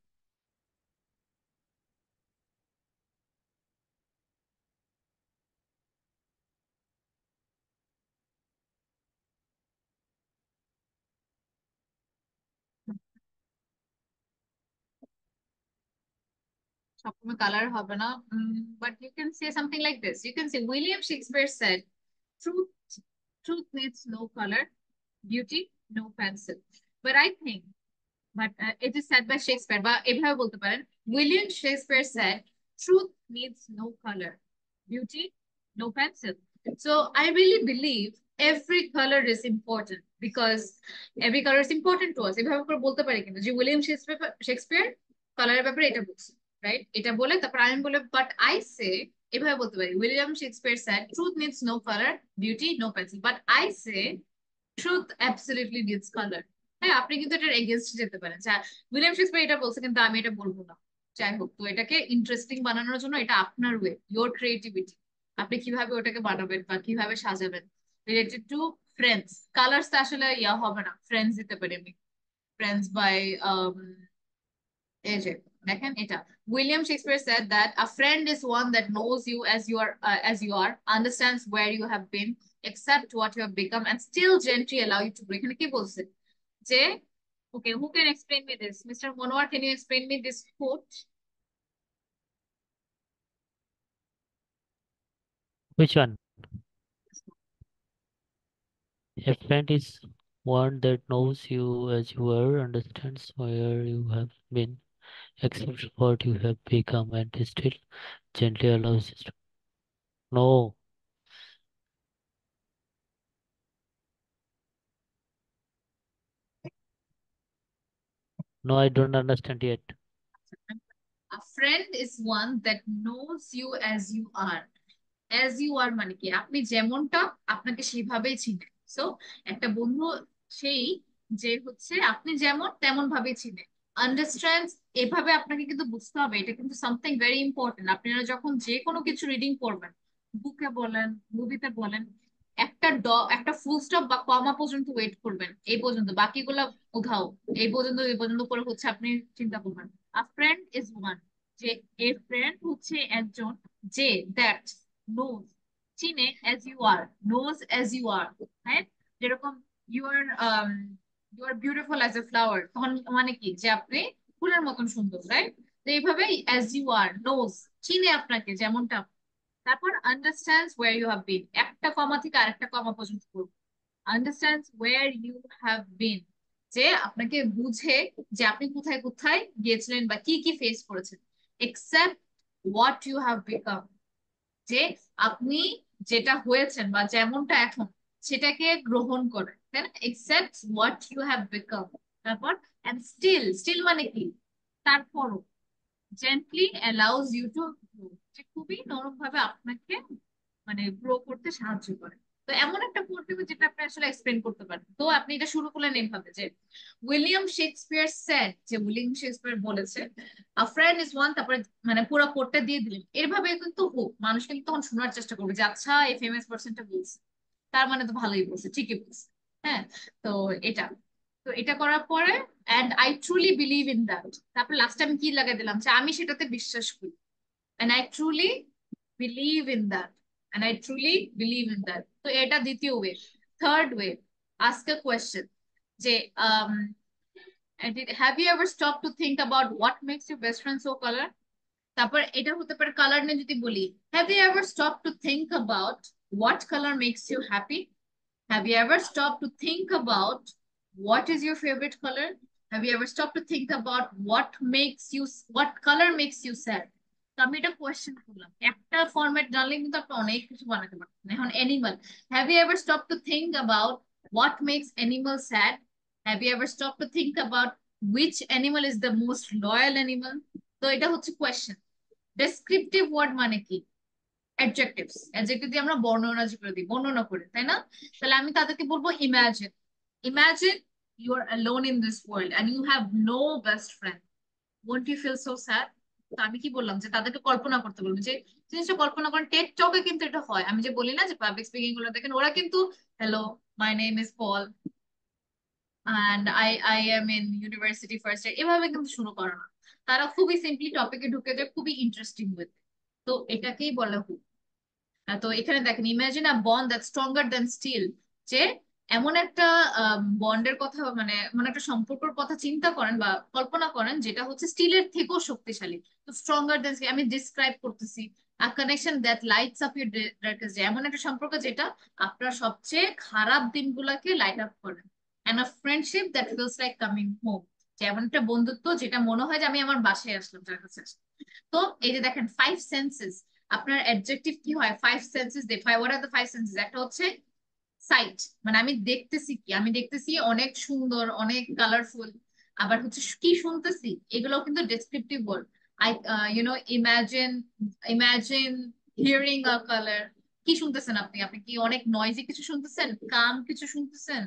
সবসময় কালার হবে না, but you can say something like this. You can say William Shakespeare said, "Truth, truth needs no color, beauty, no pencil." But I think, but it is said by Shakespeare. বা এভাবে বলতে পারেন, William Shakespeare said, "Truth needs no color, beauty, no pencil." So I really believe every color is important because every color is important to us. এভাবে করে বলতে পারি কিন্তু যে উইলিয়াম শেক্সপিয়ার কালারের ব্যাপারে এটা বলছে, রাইট? এটা বলে তারপর আমি বলে বাট আই সে, এভাবে বলতে পারি William Shakespeare said truth needs no color, beauty, no pencil, but I say truth absolutely needs color. হ্যাঁ, আপনি কিন্তু এটার এগেনস্ট যেতে পারেন, যা উইলিয়াম শেক্সপিয়ার এটা বলছে কিন্তু আমি এটা বলবো না। যাই হোক, তো এটাকে ইন্টারেস্টিং বানানোর জন্য এটা আপনার ওয়ে, ইয়োর ক্রিয়েটিভিটি, আপনি কিভাবে ওটাকে বানাবেন বা কিভাবে সাজাবেন। রিলেটেড টু ফ্রেন্ডস, কালার্স আসলে ইয়া হবে না, ফ্রেন্ডস দিতে পারি আমি। ফ্রেন্ডস বাই এই যে দেখেন এটা, William Shakespeare said that a friend is one that knows you as you are, understands where you have been, accept what you have become, and still gently allow you to grow. এখানে কি বলছে যে, okay, who can explain me this? Mr. Monwar, can you explain me this quote? Which one? A friend is one that knows you as you are, understands where you have been, accepts what you have become, and still gently allows you to. No, no, I don't understand yet. A friend is one that knows you as you are. As you are মানে কি, আপনি যেমনটা আপনাকে সেইভাবেই চিনে। So একটা বন্ধু সেই যে হচ্ছে আপনি যেমন তেমন ভাবে চিনে, আন্ডারস্ট্যান্ডস, এভাবে আপনাকে কিন্তু বুঝতে হবে। এটা কিন্তু সামথিং ভেরি ইম্পর্টেন্ট। আপনারা যখন যে কোনো কিছু রিডিং করবেন, বুকে বলেন, মুভিতে বলেন, একটা ফুল স্টপ বা কমা পর্যন্ত ওয়েট করবেন, এই পর্যন্ত, বাকিগুলা উধাও। এই পর্যন্ত করে হচ্ছে আপনি চিন্তা করবেন। আ ফ্রেন্ড ইজ ওয়ান, যে এ ফ্রেন্ড হচ্ছে একজন যে দ্যাট নোজ, চিনে, as you are, knows as you are, হ্যাঁ? যেরকম you are beautiful as a flower, তখন মানে কি যে আপনি ফুলের মতন সুন্দর, রাইট? তো এইভাবেই as you are, knows, চিনে আপনাকে যেমনটা। তারপর understands where you have been, একটা কমা থেকে আরেকটা কমা পর্যন্ত করবো। understands where you have been, যে আপনাকে বুঝে যে আপনি কোথায় কোথায় গিয়েছিলেন বা কি কি ফেস করেছেন। accept what you have become, যে আপনি যেটা হয়েছেন বা যেমনটা এখন সেটাকে গ্রহণ করে, তাই না? accept what you have become। তারপর and still মানে কি, তারপরও gently allows you to grow, যে খুবই নরম ভাবে আপনাকে মানে গ্রো করতে সাহায্য করে। তো এমন একটা কোট দেবে যেটা আপনি আসলে এক্সপ্লেন করতে পারেন। তো আপনি এটা শুরু করলেন এইভাবে যে উইলিয়াম শেক্সপিয়ার সেড, যে উইলিয়াম শেক্সপিয়ার বলেছে আ ফ্রেন্ড ইজ ওয়ান, তারপরে মানে পুরো কোটটা দিয়ে দিলেন। এভাবে কিন্তু হোক, মানুষ কিন্তু তখন শোনার চেষ্টা করবে যে আচ্ছা এই ফেমাস পার্সনটা বলছে, তার মানে তো ভালোই বলছে, ঠিকই বলছে। হ্যাঁ, তো এটা, তো এটা করার পরে and I truly believe in that, তারপর লাস্টে আমি কি লাগাই দিলাম যে আমি সেটাতে বিশ্বাস করি, and I truly believe in that, and I truly believe in that। তো এটা দ্বিতীয় way. Third way, ask a question, যে have you ever stopped to think about what makes your best friend so color? তারপর এটা হতে পারে colour নিয়ে যদি বলি, have you ever stopped to think about what color makes you happy? Have you ever stopped to think about what is your favorite color? Have you ever stopped to think about what color makes you sad? তো আমি এটা question করলাম, একটা format জানলে কিন্তু আপনি অনেক কিছু বানাতে পারবেন। এখন animal, have you ever stop to think about what makes animal sad? Have you ever stop to think about which animal is the most loyal animal? তো এটা হচ্ছে কোয়েশ্চেন। ডেসক্রিপটিভ ওয়ার্ড মানে কি? অ্যাডজেক্টিভস, অ্যাডজেক্টিভ দিয়ে আমরা বর্ণনা করে দিই, বর্ণনা করে, তাই না? তাহলে আমি তাদেরকে বলবো imagine, imagine you are alone in this world and you have no best friend, won't you feel so sad? তো আমি কি বললাম যে তাদেরকে কল্পনা করতে বলবো, যে জিনিসটা কল্পনা করেন, টেড টকে কিন্তু এটা হয়। আমি যে বলি না যে পাবলিক স্পিকিং গুলো দেখেন, ওরা কিন্তু hello, my name is Paul and I am in university first year এভাবে কিন্তু শুরু করে না। তারা খুবই সিম্পলি টপিকে ঢুকে যায়, খুবই ইন্টারেস্টিং উইথ। তো এটাকেই বলে হুক। তো এখানে দেখেন, imagine a bond that stronger than steel, যে এমন একটা বন্ডের কথা, মানে এমন একটা সম্পর্কের কথা চিন্তা করেন বা কল্পনা করেন যেটা হচ্ছে স্টিলের থেকেও শক্তিশালী। তো স্ট্রঙ্গার দ্যান, আমি ডিসক্রাইব করতেছি a connection that lights up your darkest day, এমন একটা সম্পর্ক যেটা আপনার সবচেয়ে খারাপ দিনগুলোকে লাইট আপ করে। And a friendship that feels like coming home, যে এমন একটা বন্ধুত্ব যেটা মনে হয় যে আমি আমার বাসায় আসলাম, যার কাছে আসলাম। তো এই যে দেখেন ফাইভ সেন্সেস, আপনার অ্যাডজেক্টিভ কি হয়, five senses they five, what are the five senses? একটা হচ্ছে সাইট, মানে আমি দেখতেছি কি, আমি দেখতেছি অনেক সুন্দর, অনেক কালারফুল। আবার হচ্ছে কি শুনতেছি, এগুলো কিন্তু descriptive word. I imagine, imagine hearing a colour. কি শুনতেছেন আপনি? আপনি কি অনেক নয়েজি কিছু শুনতেছেন, কাম কিছু শুনতেছেন?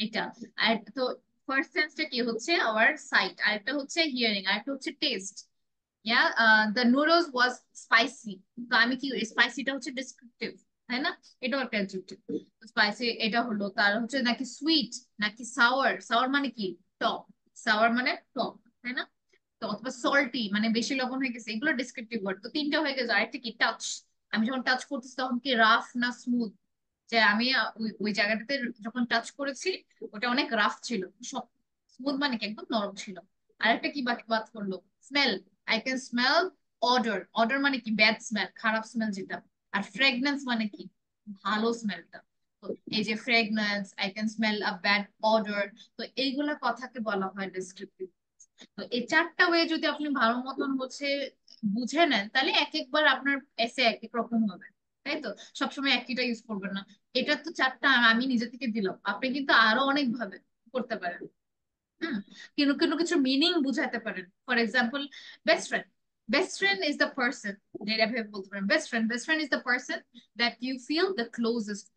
এটা। আর তো ফার্স্ট সেন্সটা কি হচ্ছে আওয়ার সাইট, আরেকটা হচ্ছে হিয়ারিং, আরেকটা হচ্ছে test. The noodles was spicy, তো আমি কি, স্পাইসিটা হচ্ছে ডেসক্রিপটিভ, তাই না? এটাও একটা অ্যাডজেক্টিভ। স্পাইসি এটা হলো। তার হচ্ছে নাকি সুইট, নাকি সাওয়ার, সাওয়ার মানে কি টক, সাওয়ার মানে টক, তাই না? তো অথবা সল্টি মানে বেশি লবণ হয়ে গেছে, এগুলো ডেসক্রিপটিভ ওয়ার্ড। তো তিনটা হয়ে গেছে। আরেকটা কি টাচ, আমি যখন টাচ করতেছি তখন কি রাফ না স্মুথ, যে আমি ওই জায়গাটাতে যখন টাচ করেছি ওটা অনেক রাফ ছিল, সব স্মুথ মানে কি একদম নরম ছিল। আরেকটা কি বাদ বাদ করলো, smell, I can smell odour, odour মানে কি ব্যাড স্মেল, খারাপ স্মেল যেটা। আর ফ্রেগনেন্স মানে কি ভালো স্মেলটা। তো এই যে fragrance, I can smell a bad odour, তো এইগুলা কথাকে বলা হয় ডেসক্রিপটিভ। তো এই চারটা ওয়ে যদি আপনি ভালো মতন হচ্ছে বুঝে নেন, তাহলে এক একবার আপনার এসে এক এক রকম হবে, তাই তো? সবসময় একইটা ইউজ করবেন না। এটা তো চারটা আমি নিজে থেকে দিলাম, আপনি কিন্তু আরো অনেক ভাবে করতে পারেন। হুম, কিন্তু কিন্তু কিছু মিনিং বুঝাতে পারেন। For example, best friend, best friend is the person, যেটা ভেবে বলতে পারেন best friend, best friend is the person that you feel the closest,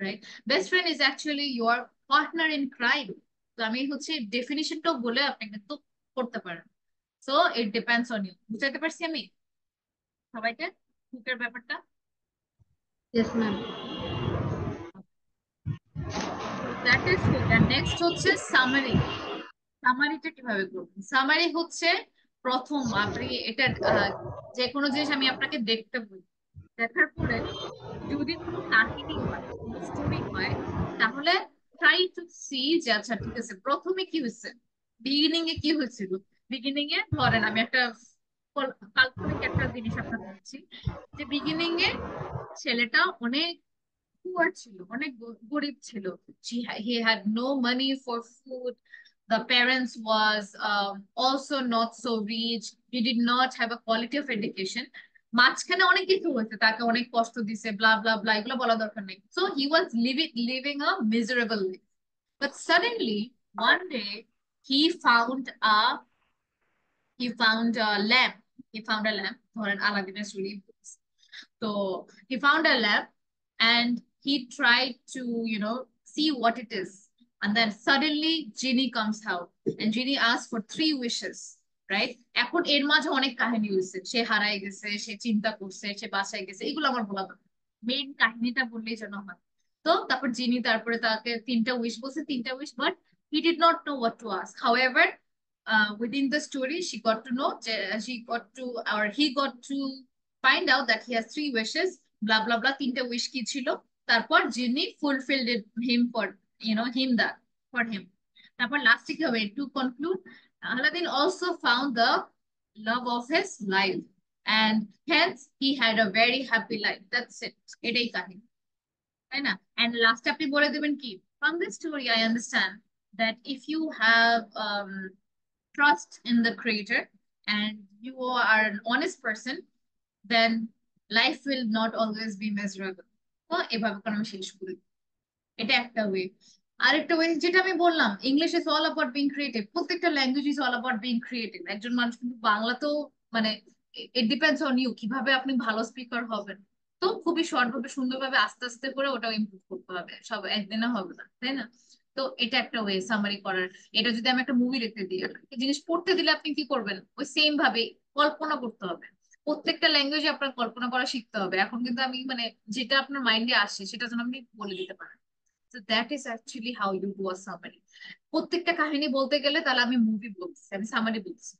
right? Best friend is actually your partner in crime. তো আমি হচ্ছে ডেফিনিশনটাও বলে আপনি কিন্তু করতে পারেন। So it depends on you. বুঝাতে পারছি আমি সবাইকে হুকের ব্যাপারটা? Yes, ma'am. That is hook. And next হচ্ছে সামারি। সামারিটা কিভাবে করবেন? সামারি হচ্ছে প্রথম আপনি এটা যে কোনো জিনিস আমি আপনাকে দেখতে বলি, দেখার পরে যদি কোনো কাহিনী হয়, কোনো স্টোরি হয়, তাহলে ট্রাই টু সি যে আচ্ছা ঠিক আছে প্রথমে কি হয়েছে, বিগিনিং এ কি হয়েছিল। বিগিনিং এ ধরেন আমি একটা কাল্পনিক একটা জিনিস আপনাকে বলছি, যে বিগিনিং এ ছেলেটা অনেক পুয়ার ছিল, অনেক গরিব ছিল। He had no money for food. The parents was also not so rich. He did not have a quality of education. মাঝখানে অনেক কিছু হয়েছে, তাকে অনেক কষ্ট দিছে, ব্লা ব্লা ব্লা, এগুলো বলা দরকার নেই। So he was living a miserable life. But suddenly one day he found a lamp. He found a lamp. ধরেন আলাদিনের story. So he found a lab and he tried to, see what it is. And then suddenly Genie comes out and Genie asks for 3 wishes. Right? এখন এর মাঝে অনেক কাহিনী হয়েছে, সে হারায় গেছে, সে চিন্তা করছে, সে বাসায় গেছে, এগুলো আমার বলা দরকার, মেইন কাহিনীটা বললেই যেন হয়। তো তারপর জিনি তারপরে তাকে 3টা উইশ বলছে, 3টা wish, but he did not know what to ask. However within the story she got to know, he got to find out that he has 3 wishes, blah blah blah, 3টা উইশ কি ছিল। তারপর জিনি fulfilled it him for, him that for him। তারপর লাস্টে কি হবে, to conclude, Aladdin also found the love of his life and hence he had a very happy life. That's it, এটাই কাহিনী, তাই না? And লাস্টে আপনি বলে দেবেন কি, from this story I understand that if you have trust in the creator and you are an honest person, then life will not always be miserable. তো এভাবে করে আমি শেষ করি। এটা একটা ওয়ে। আরেকটা ওয়ে যেটা আমি বললাম, English is all about being creative, প্রত্যেকটা language is all about being creative. একজন মানুষ কিন্তু বাংলাতেও, মানে ইট ডিপেন্ডস অন ইউ কিভাবে আপনি ভালো স্পিকার হবেন। তো খুবই শর্ট ভাবে সুন্দরভাবে আস্তে আস্তে করে ওটাও ইমপ্রুভ করতে হবে, সব একদিনে হবে না, তাই না? তো তো এটা একটা ওয়ে সামারি করার। এটা যদি আমি একটা মুভি দেখতে দিই, একটা জিনিস পড়তে দিলে আপনি কি করবেন, ওই সেম ভাবে কল্পনা করতে হবে। প্রত্যেকটা ল্যাঙ্গুয়েজে আপনার কল্পনা করা শিখতে হবে। এখন কিন্তু আমি মানে যেটা আপনার মাইন্ডে আসে সেটা যেন আপনি বলে দিতে পারেন। তো that is actually how you do a summary. প্রত্যেকটা কাহিনী বলতে গেলে তাহলে আমি মুভি বলছি, আমি সামারি বলছি,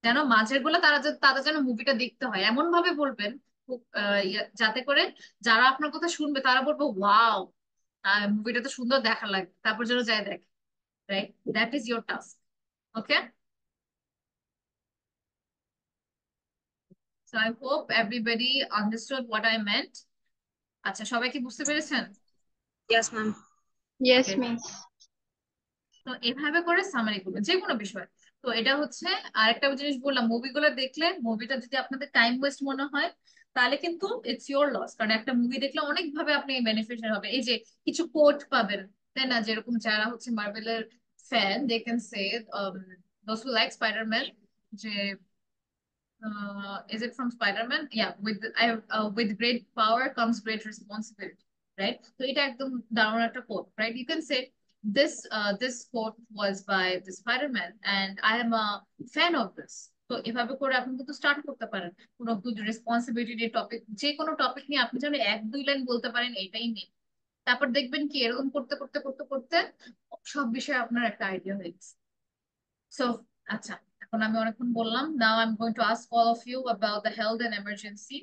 যেন মাঝের গুলো তাদের যেন মুভিটা দেখতে হয় এমন ভাবে বলবেন, খুব যাতে করে যারা আপনার কথা শুনবে তারা বলবে ওয়াও, মুভিটা তো সুন্দর দেখা লাগে, তারপর যেন যায় দেখে। Right, that is your task. Okay, so I hope everybody understood what I meant. আচ্ছা, সবাই কি বুঝতে পেরেছেন? Yes, ma'am. Yes, ওকে, miss. তো এভাবে করে সামারি করবেন যে কোনো বিষয়। তো এটা হচ্ছে আরেকটা জিনিস বললাম, মুভিগুলো দেখলে মুভিটা যদি আপনাদের টাইম ওয়েস্ট মনে হয় তাহলে কিন্তু ইটস ইয়োর লস, কারণ একটা মুভি দেখলে অনেক ভাবে আপনি বেনিফিশিয়াল হবে। এই যে কিছু কোট পাবেন, তাই না, যেরকম যারা হচ্ছে মার্ভেলের fan they can say those who like Spiderman, যে is it from Spider-Man? Yeah, with great power comes great responsibility, right? So it একদম দারুণ একটা quote, right? You can say this quote was by the Spider-Man and I am a fan of this. তো এভাবে করে আপনি কিন্তু start করতে পারেন কোনো গুড রেসপন্সিবিলিটি টপিক, যে কোনো টপিক নিয়ে আপনি যেন এক দুই লাইন বলতে পারেন এটাই নিয়ে। তারপর দেখবেন কি এরকম করতে করতে করতে করতে সব বিষয়ে আপনার একটা আইডিয়া হয়ে গেছে। So, আচ্ছা, এখন আমি অনেকক্ষণ বললাম। Now I'm going to ask all of you about the health and emergency.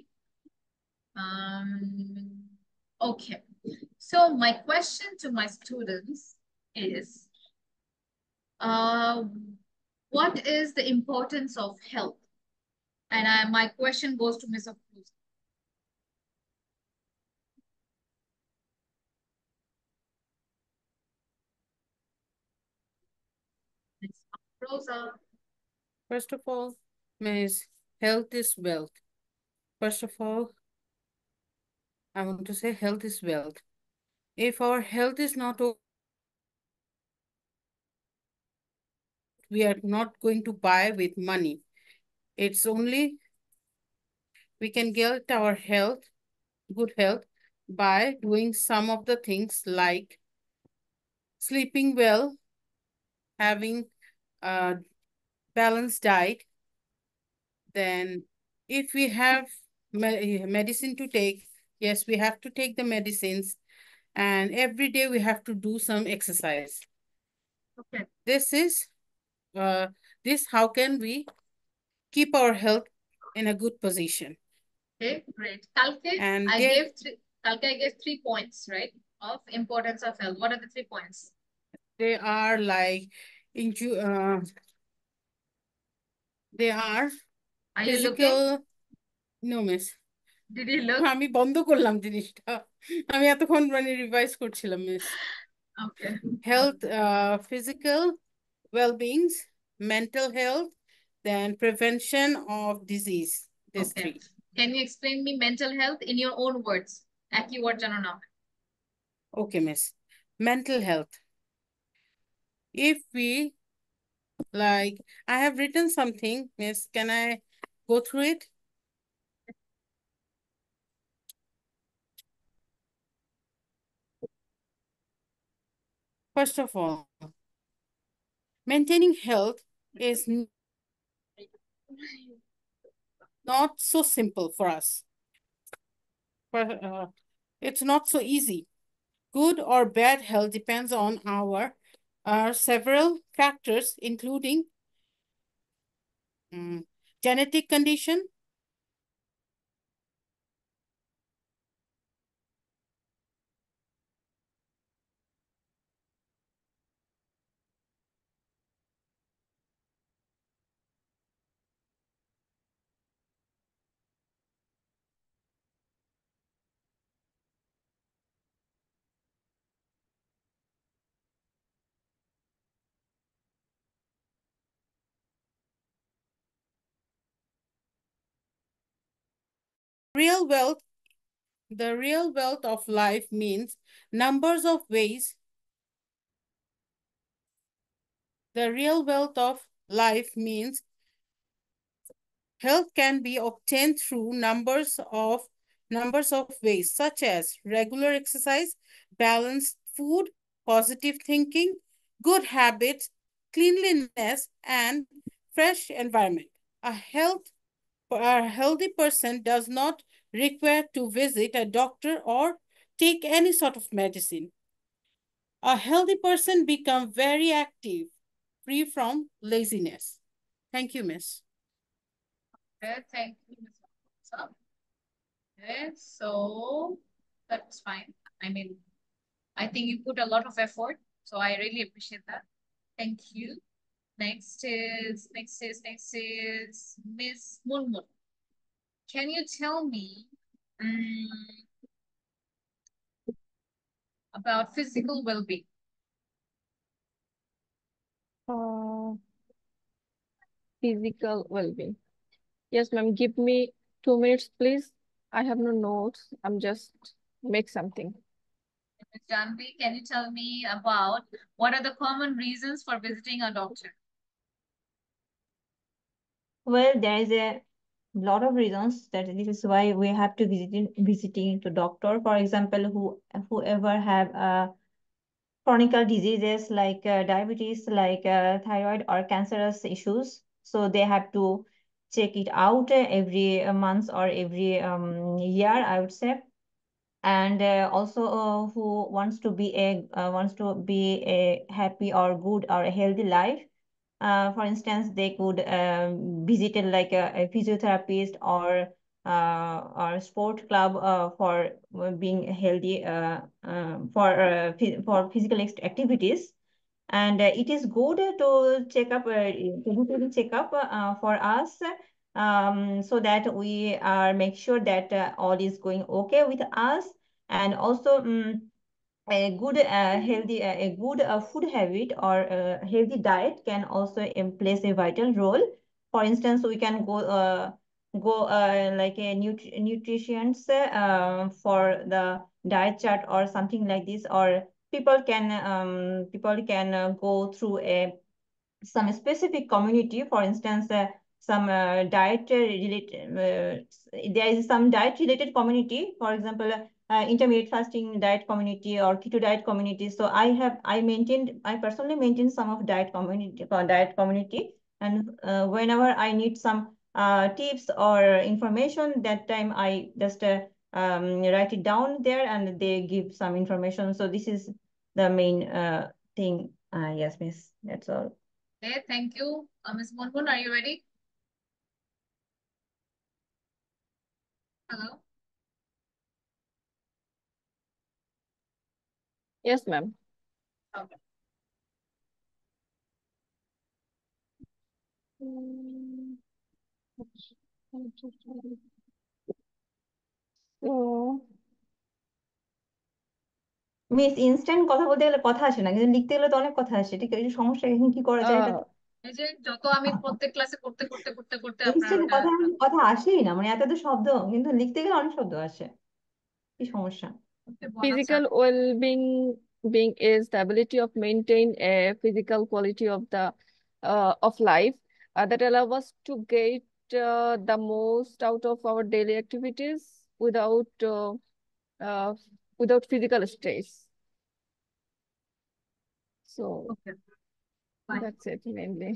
Okay. So my question to my students is, uh, what is the importance of health? And my question goes to Ms. Afroza. Ms. Afroza. First of all, Miss, health is wealth. First of all, I want to say health is wealth. If our health is not okay, we are not going to buy with money. It's only we can get our health, good health, by doing some of the things like sleeping well, having a balanced diet. Then if we have medicine to take, yes, we have to take the medicines. And every day we have to do some exercise. Okay. This is how can we keep our health in a good position. Okay, great. And I gave three points, right, of importance of health. What are the 3 points? They are like they are Are you looking? physical. No, miss. Did you look? আমি বন্ধ করলাম জিনিসটা, আমি এতক্ষণ মানে revise করছিলাম miss. Okay. Health, physical well-beings, mental health, then prevention of disease. These Okay. 3. Can you explain me mental health in your own words? একই word জানো না। Okay, miss. Mental health. If we like, I have written something, miss, can I go through it? First of all, maintaining health is not so simple for us. It's not so easy. Good or bad health depends on our several factors, including genetic condition, real wealth. The real wealth of life means numbers of ways. The real wealth of life means health can be obtained through numbers of ways, such as regular exercise, balanced food, positive thinking, good habits, cleanliness, and fresh environment. A healthy person does not require to visit a doctor or take any sort of medicine. A healthy person become very active, free from laziness. Thank you, Miss. Okay, thank you, Ms. Hamza. Okay, so that's fine. I mean, I think you put a lot of effort, so I really appreciate that. Thank you. Next is Miss Mulmul. Can you tell me about physical well-being? Uh, Physical well-being. Yes, ma'am. Give me 2 minutes, please. I have no notes. I'm just make something. Ms. Janvi, can you tell me about what are the common reasons for visiting a doctor? Well, there is a lot of reasons that this is why we have to visiting to doctor. For example, whoever have chronic diseases like diabetes, like thyroid or cancerous issues, so they have to check it out every month or every year, I would say. And also who wants to be a happy or good or a healthy life. For instance, they could visit like a physiotherapist or sport club for being healthy for physical activities. And it is good to check up to check up for us, so that we are make sure that all is going okay with us. And also a good healthy a good food habit or a healthy diet can also plays a vital role. For instance, we can go like a nutritions for the diet chart or something like this, or people can go through a some specific community. For instance, some diet related there is some diet related community. For example, intermittent fasting diet community or keto diet community. So I personally maintain some of diet community. And whenever I need some tips or information, that time I just write it down there and they give some information. So this is the main thing. Yes, miss, that's all. Okay, thank you. Ms. Munmun, are you ready? Hello? Yes, ma'am. Okay. So, miss instant কথা বলতে গেলে কথা আসে না, কিন্তু লিখতে গেলে তো অনেক কথা আসে। ঠিক আছে, সমস্যা এখন কি করা যায় এটা? এই যে যত আমি প্রত্যেক ক্লাসে করতে আপনার ইনস্ট্যান্ট ওটা কথা আসেই না, মানে এত এত শব্দ, কিন্তু লিখতে গেলে অনেক শব্দ আসে। কি সমস্যা? physical well-being is the ability of maintain a physical quality of life that allow us to get the most out of our daily activities uh, without physical stress. So okay. Fine. That's it mainly.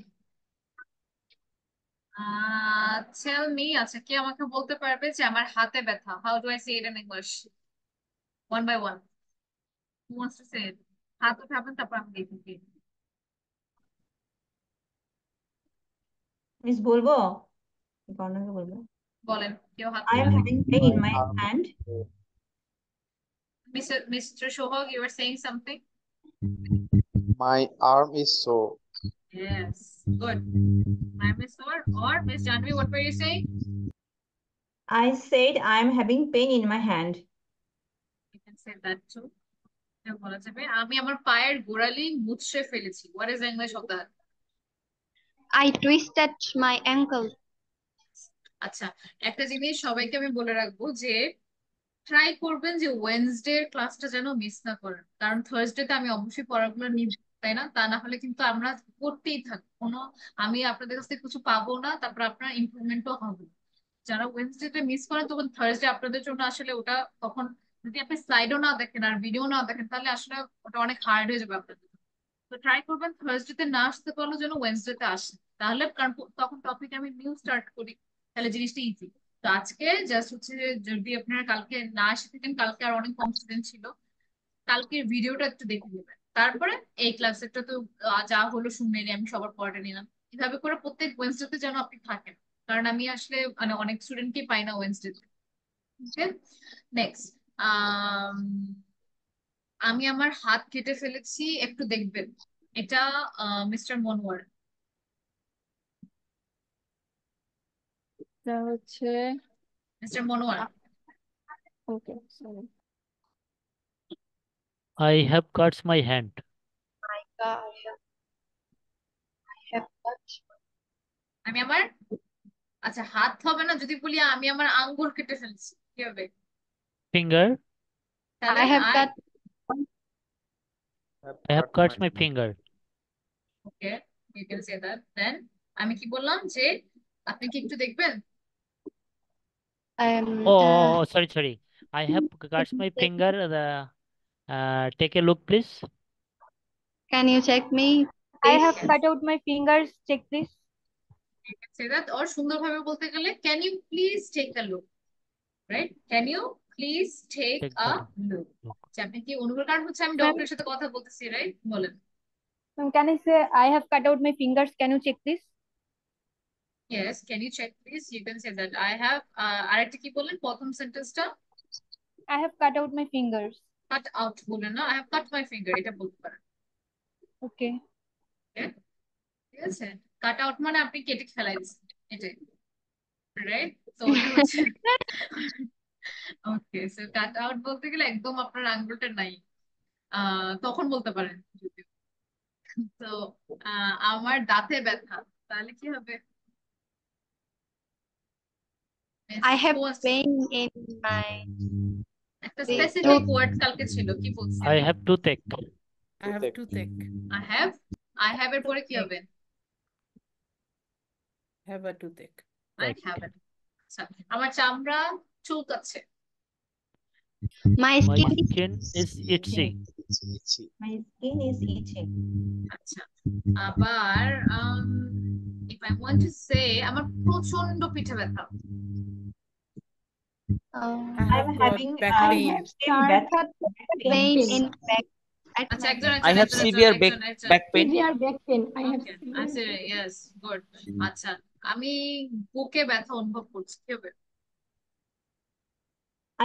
Tell me, আচ্ছা কে আমাকে বলতে পারবে যে আমার হাতে ব্যথা? How do I say it in English? One by one. Who wants to say it? হাত উঠাবেন, তারপর আমি দেখি। মিস বলবো? কর্ণকে বলবো? বলেন, কেউ হাত I am having pain in my hand. Mr. Shohag, you were saying something? My arm is sore. Yes, good. I'm Miss or Miss Janvi, what were you saying? I said I am having pain in my hand. You can say that too. বলা যাবে আমি আমার পায়ের গোড়ালি মুচড়ে ফেলেছি। What is the English of that? I twisted my ankle. আচ্ছা, একটা জিনিস সবাইকে আমি বলে রাখবো যে ট্রাই করবেন যে ওয়েডনেসডে ক্লাসটা যেন মিস না করেন, কারণ থার্সডেতে আমি অবশ্যই পড়াগুলো নিব, তাই না? তা না হলে কিন্তু আমরা করতেই থাকবো, আমি আপনাদের কাছ থেকে কিছু পাবো না, তারপর আপনার ইমপ্রুভমেন্টও হবে। যারা ওয়েডনেসডেতে মিস করেন তখন থার্সডে আপনাদের জন্য আসলে ওটা তখন যদি আপনি স্লাইডও না দেখেন আর ভিডিও না দেখেন তাহলে আসলে ওটা অনেক হার্ড হয়ে যাবে আপনার জন্য। তো ট্রাই করবেন থার্সডেতে না আসতে পারলে যেন ওয়েনসডেতে আসে, তাহলে কারণ তখন টপিক আমি নিউ স্টার্ট করি, তাহলে জিনিসটা ইজি। তো আজকে জাস্ট হচ্ছে যে যদি আপনারা কালকে না এসে থাকেন, কালকে আর অনেক কম স্টুডেন্ট ছিল, কালকের ভিডিওটা একটু দেখে নেবেন, তারপরে এই ক্লাসেরটা তো যা হলো শুনলেন, আমি সবার পড়াটা নিলাম, এভাবে করে প্রত্যেক ওয়েনসডেতে যেন আপনি থাকেন, কারণ আমি আসলে মানে অনেক স্টুডেন্টকে পাই না ওয়েনসডেতে। ওকে, নেক্সট। আমি আমার হাত কেটে ফেলেছি, একটু দেখবেন। এটা মিস্টার মনোয়ার। এটা হচ্ছে mister Monowar, okay sorry. I have cuts my hand. আমি আমার, আচ্ছা হাত হবে না, যদি বলি আমি আমার আঙ্গুল কেটে ফেলছি কি হবে? Finger. তাহলে I have cut I have cuts my finger. Okay, you can say that. Then আমি কি বললাম যে আপনি কি একটু দেখবেন? Oh, sorry. I have cuts my finger. Take a look, please. Can you check me? I have cut out my fingers. Check this. You can say that, or সুন্দরভাবে বলতে গেলে can you please take a look, right? Can you please take Take a the look? look. আচ্ছা, আপনি কি অনুগ্রহ, কারণ হচ্ছে আমি Ma'am, ডক্টরের সাথে কথা বলতেছি, রাইট? বলেন। ma'am, can I say I have cut out my fingers? Can you check this? Yes, can you check please? You can say that. I have আরেকটা কি বলেন প্রথম সেন্টেন্সটা? I have cut out my fingers. Cut out বলেন না, I have cut my finger, এটা বলতে পারেন। Okay. Okay? ঠিক আছে, কাট আউট মানে আপনি কেটে ফেলাই দিচ্ছেন, এটাই, রাইট? তো ওটা হচ্ছে ওকে, সো কাট আউট বলতে গেলে একদম আপনার আঙ্গুলটা নাই, তখন বলতে পারেন যদিও। তো আমার দাঁতে ব্যথা, তাহলে কি হবে? I have First, pain in my একটা tooth. স্পেসিফিক ওয়ার্ড কালকে ছিল, কি বলছি I আমি? have toothache. I have toothache. I have এর পরে কি হবে? Have a toothache. I have it. আচ্ছা, আমার চামড়া চুলকাচ্ছে। My My skin skin is itchy. My skin is itching. আচ্ছা, আবার if I want to say আমার প্রচন্ড পিঠে ব্যথা। I have I'm got having back pain. pain in back at আচ্ছা, my একজন I have severe back pain. Severe back pain. I have Okay, I see. Yes, good. আচ্ছা, আমি বুকে ব্যথা অনুভব করছি, কি হবে?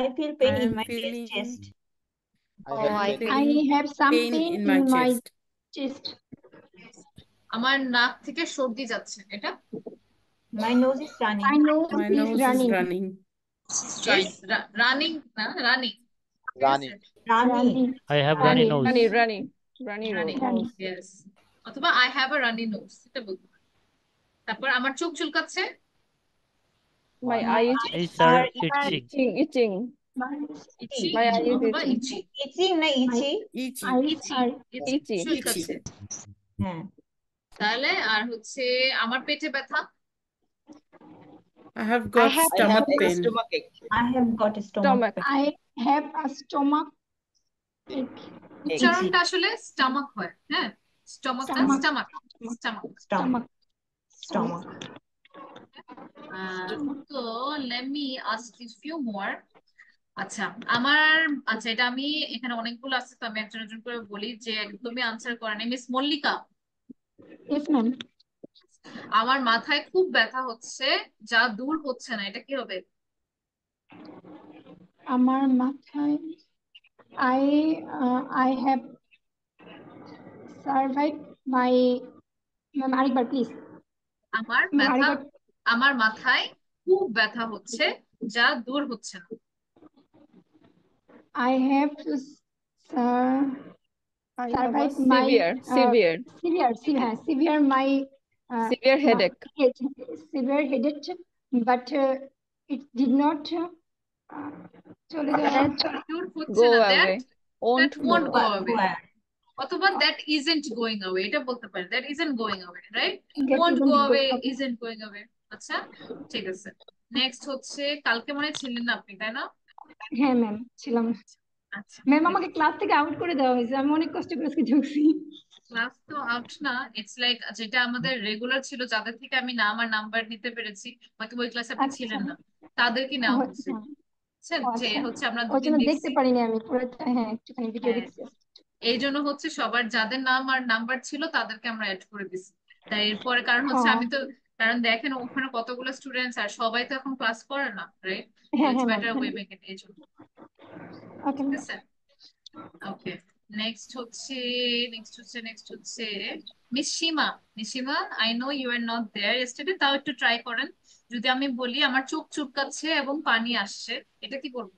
I feel pain I in am my feeling chest. I feeling have some pain in my chest. chest. আমার নাক থেকে সর্দি যাচ্ছে, এটা? My nose is running. My nose My is nose is running. running. Yes, running না, running. Runny Running. I have runny nose. runny running, nose. yes। অথবা I have a runny nose, এটা বলতে পারেন। তারপর আমার চোখ চুলকাচ্ছে। My My eyes Eyes are are itching. itching. Itchy, My eye is অথবা itching. Itchy, itching na itchy. Itchy. Itchy, Itchy. চুলকাচ্ছে। হ্যাঁ। তাহলে আর হচ্ছে আমার পেটে ব্যথা। I have got have- I stomach have a pain. stomachache. I have got a Stomach. pain. I have a stomach উচ্চারণটা আসলে stomach হয়, হ্যাঁ? স্টমাক না, Stomach. স্টমাক। Stomach. তো let me ask you few more. আচ্ছা, আমার, আচ্ছা এটা আমি এখানে অনেকগুলো আছে, তো আমি একজন একজন করে বলি যে একদমই আনসার করেন। Miss Mallika, Yes, ma'am. আমার মাথায় খুব ব্যথা হচ্ছে, যা দূর হচ্ছে না, এটা কি হবে? আমার মাথায় I have survived my ma'am আরেকবার please. আমার মাথায় খুব ব্যথা হচ্ছে, যা দূর হচ্ছে না। I have I have a survived my severe my severe headache. severe headache, but it did not চলে যাওয়া দূর হচ্ছে Go না, away. that won't go away। Where? অথবা that isn't going away, এটা বলতে পারি, that isn't going away, right? That won't isn't go going away, away. isn't going away। আচ্ছা, ঠিক আছে। নেক্সট হচ্ছে কালকে মনে হয় ছিলেন না আপনি, তাই না? হ্যাঁ ম্যাম, ছিলাম। আচ্ছা ম্যাম আমাকে ক্লাস থেকে আউট করে দেওয়া হয়েছে, আমি অনেক কষ্ট করে আজকে ঢুকছি। ক্লাস তো আউট না, ইটস লাইক যেটা আমাদের রেগুলার ছিল, যাদের থেকে আমি নাম আর নাম্বার নিতে পেরেছি, হয়তো ওই ক্লাসে আপনি আচ্ছা। ছিলেন না, তাদেরকে ও নেওয়া হচ্ছে। আচ্ছা। বুঝছেন ও যে আচ্ছা, হচ্ছে আমরা ওই দুদিন জন্য দেখতে দেখছি। পারিনি আমি পুরোটা। হ্যাঁ, একটুখানি ভিডিও হ্যাঁ, দেখছি। এই জন্য হচ্ছে সবার যাদের নাম আর নাম্বার ছিল তাদেরকে আমরা অ্যাড করে দিছি। তাই এরপরে কারণ ও হচ্ছে আমি তো, কারণ দেখেন ওখানে কতগুলো স্টুডেন্টস আর সবাই তো এখন ক্লাস করে না, রাইট? হ্যাঁ ইটস হ্যাঁ ম্যাম, বেটার হ্যাঁ। উই মেক ইট, এই জন্য। ওকে ঠিক ম্যাম। আছে, ওকে। নেক্সট হচ্ছে miss Seema. Miss Seema, I know you are not there yesterday, তাও একটু ট্রাই করেন। যদি আমি বলি আমার চোখ চুলকাচ্ছে এবং পানি আসছে, এটা কি বলবো?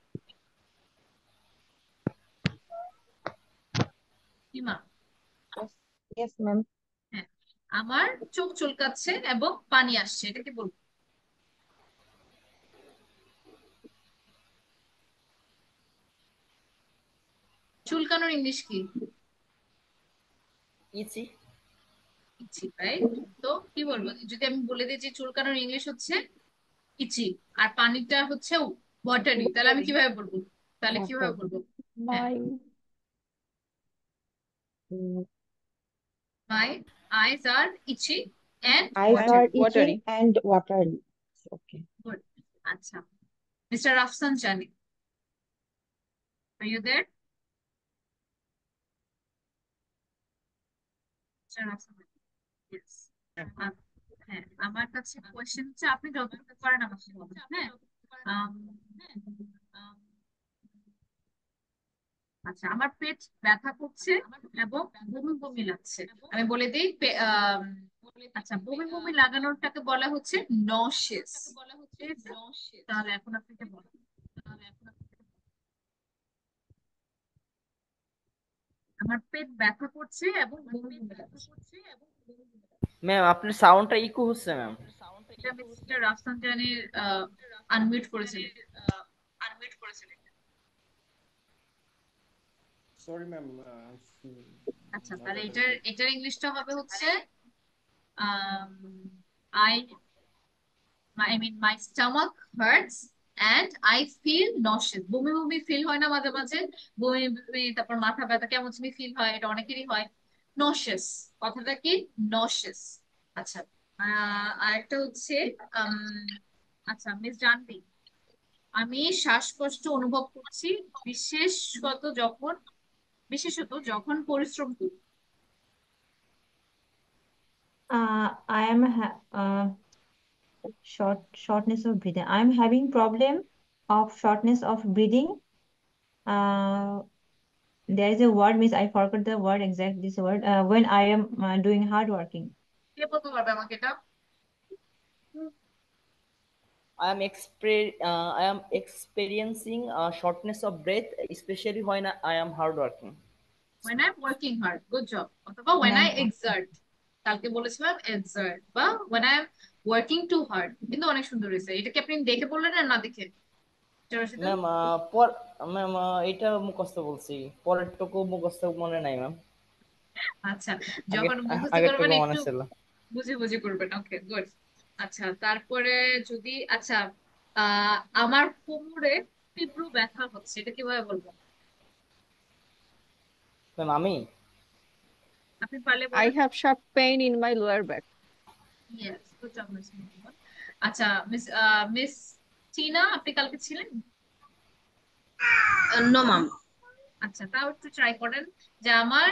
সীমা। Yes, ma'am. হ্যাঁ, আমার চোখ চুলকাচ্ছে এবং পানি আসছে, এটা কি বলবো? চুলকানোর ইংলিশ কি? ইচি। Itchy, right? তো কি বলবো যদি আমি বলে দিই যে চুলকানোর ইংলিশ হচ্ছে ইচি, আর পানিটা হচ্ছে ওয়াটারি, তাহলে আমি কিভাবে বলবো? তাহলে কিভাবে বলবো? হ্যাঁ, bye. My eyes are itchy and Eyes are watery. itching and watery. Okay. Good. আচ্ছা, মিস্টার রাফসান জানি, are you there? Mister Rafsan, yes. হ্যাঁ, আমার কাছে কোয়েশ্চেন হচ্ছে, আপনি যতটুকু পারেন আমাকে বলুন। হ্যাঁ, আম, আচ্ছা, আমার পেট ব্যথা করছে এবং বমি বমি লাগছে। আমি বলে দিই আচ্ছা, বমি বমি লাগানোরটাকে বলা হচ্ছে নসিয়াস। তাহলে এখন আপনাকে বলেন। আমার পেট ব্যথা করছে এবং বমি বমি লাগছে। ম্যাম আপনার সাউন্ডটা ইকো হচ্ছে ম্যাম। এটা মিস্টার রাফসান জানির আনমিউট করেছিলেন। Sorry, ma'am. আচ্ছা, Not তাহলে able এটার to. এটার ইংলিশটা হবে হচ্ছে I I mean my stomach hurts and I feel nauseous. বমি বমি ফিল হয় না মাঝে মাঝে? বমি বমি, তারপর মাথা ব্যথা কেমন জানি ফিল হয়, এটা অনেকেরই হয়। নসিয়াস, কথাটা কি? নসিয়াস। আচ্ছা, আরেকটা হচ্ছে আম, আচ্ছা মিস জানবি, আমি শ্বাসকষ্ট অনুভব করছি, বিশেষত যখন বিশেষত যখন পরিশ্রম করি। I am shortness of breathing. I am having problem of shortness of breathing. There is a word, miss, I forgot the word, exact this word. When I am doing hard working. কে বলতে পারবে আমাকে এটা? I am experiencing shortness of breath, especially when I am hardworking. When I'm working hard, good job. অথবা when I exert, কালকে বলেছিলাম exert, বা when I'm working too hard, কিন্তু অনেক সুন্দর হয়েছে। এটা কি আপনি দেখে বললেন না দেখে? ম্যাম ম্যাম এটা মুখস্থ বলছি, পরেরটুকু মুখস্থ মনে নাই ম্যাম। আচ্ছা, যখন মুখস্থ করবেন আগেরটুকু মনে একটু ছিল। বুঝে বুঝে করবেন। ওকে, গুড। আচ্ছা, তারপরে যদি আচ্ছা আমার কোমরে তীব্র ব্যথা হচ্ছে, এটা কিভাবে বলবো? ম্যাম আমি আপনি পারলে I বলেন। have sharp pain in my lower back. Yes, good job miss Mohammad. আচ্ছা, মিস টিনা, আপনি কালকে ছিলেন? No ma'am. আচ্ছা, তাও একটু ট্রাই করেন যে আমার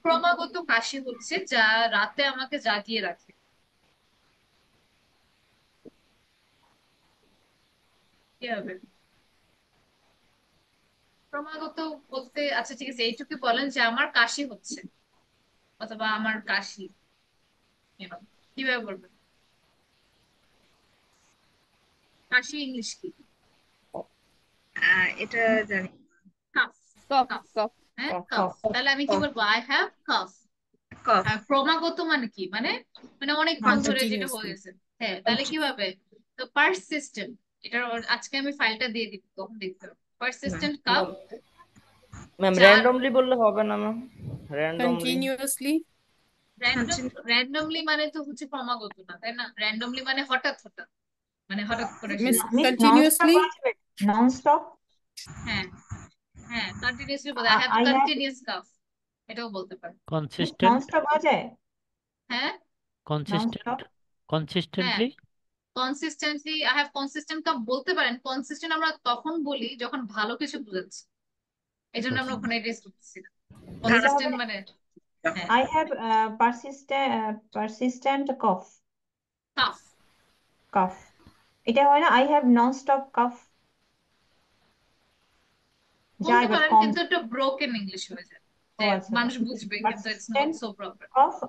ক্রমাগত কাশি হচ্ছে, যা রাতে আমাকে জাগিয়ে রাখে। কি হবে? ক্রমাগত বলতে, আচ্ছা ঠিক আছে, এইটুকু বলেন যে আমার কাশি হচ্ছে, অথবা আমার কাশি, কিভাবে বলবেন? কাশি ইংলিশ কি? এটা জানি। কাফ। Cough, কাফ, cough, হ্যাঁ cough. কাফ। তাহলে আমি কি বলবো? I have cough. কফ। আর ক্রমাগত মানে কি? মানে মানে অনেকক্ষণ ধরে যেটা হয়ে Continuously. গেছে। হ্যাঁ, তাহলে কিভাবে? তো পারসিস্টেন্ট, এটা আজকে আমি ফাইলটা দিয়ে দিব, তখন দেখতে হবে। Persistent calf. ম্যাম যার র্যান্ডমলি বললে হবে না ম্যাম? Randomly Continuously. র্যান্ডমলি মানে তো হচ্ছে ক্রমাগত না, তাই না? র্যান্ডমলি মানে হঠাৎ হঠাৎ, মানে হঠাৎ করে Miss, সেটা। Miss, non-stop continuously. আছে Non-stop? হ্যাঁ হ্যাঁ কন্টিনিউয়াসলি বলে I have I have continuous calf, এটাও বলতে পারে। Miss, consistent, non-stop বলা যায়? হ্যাঁ consistent, Non-stop? হ্যাঁ consistently, consistently I have consistent cup বলতে পারেন। কনসিস্টেন্ট আমরা তখন বলি যখন ভালো কিছু বুঝাচ্ছি, এই জন্য আমরা ওখানে এটা করতেছি না। এটা হবে কনসিস্টেন্ট মানে হ্যাঁ I have persistent calf cough. এটা হয় না I have non-stop cough? যায় বলতে but পারেন কম। কিন্তু একটা ব্রোকেন ইংলিশ হয়ে যায়, ও যে আচ্ছা মানুষ বুঝবে কিন্তু it's not persistent so proper. cough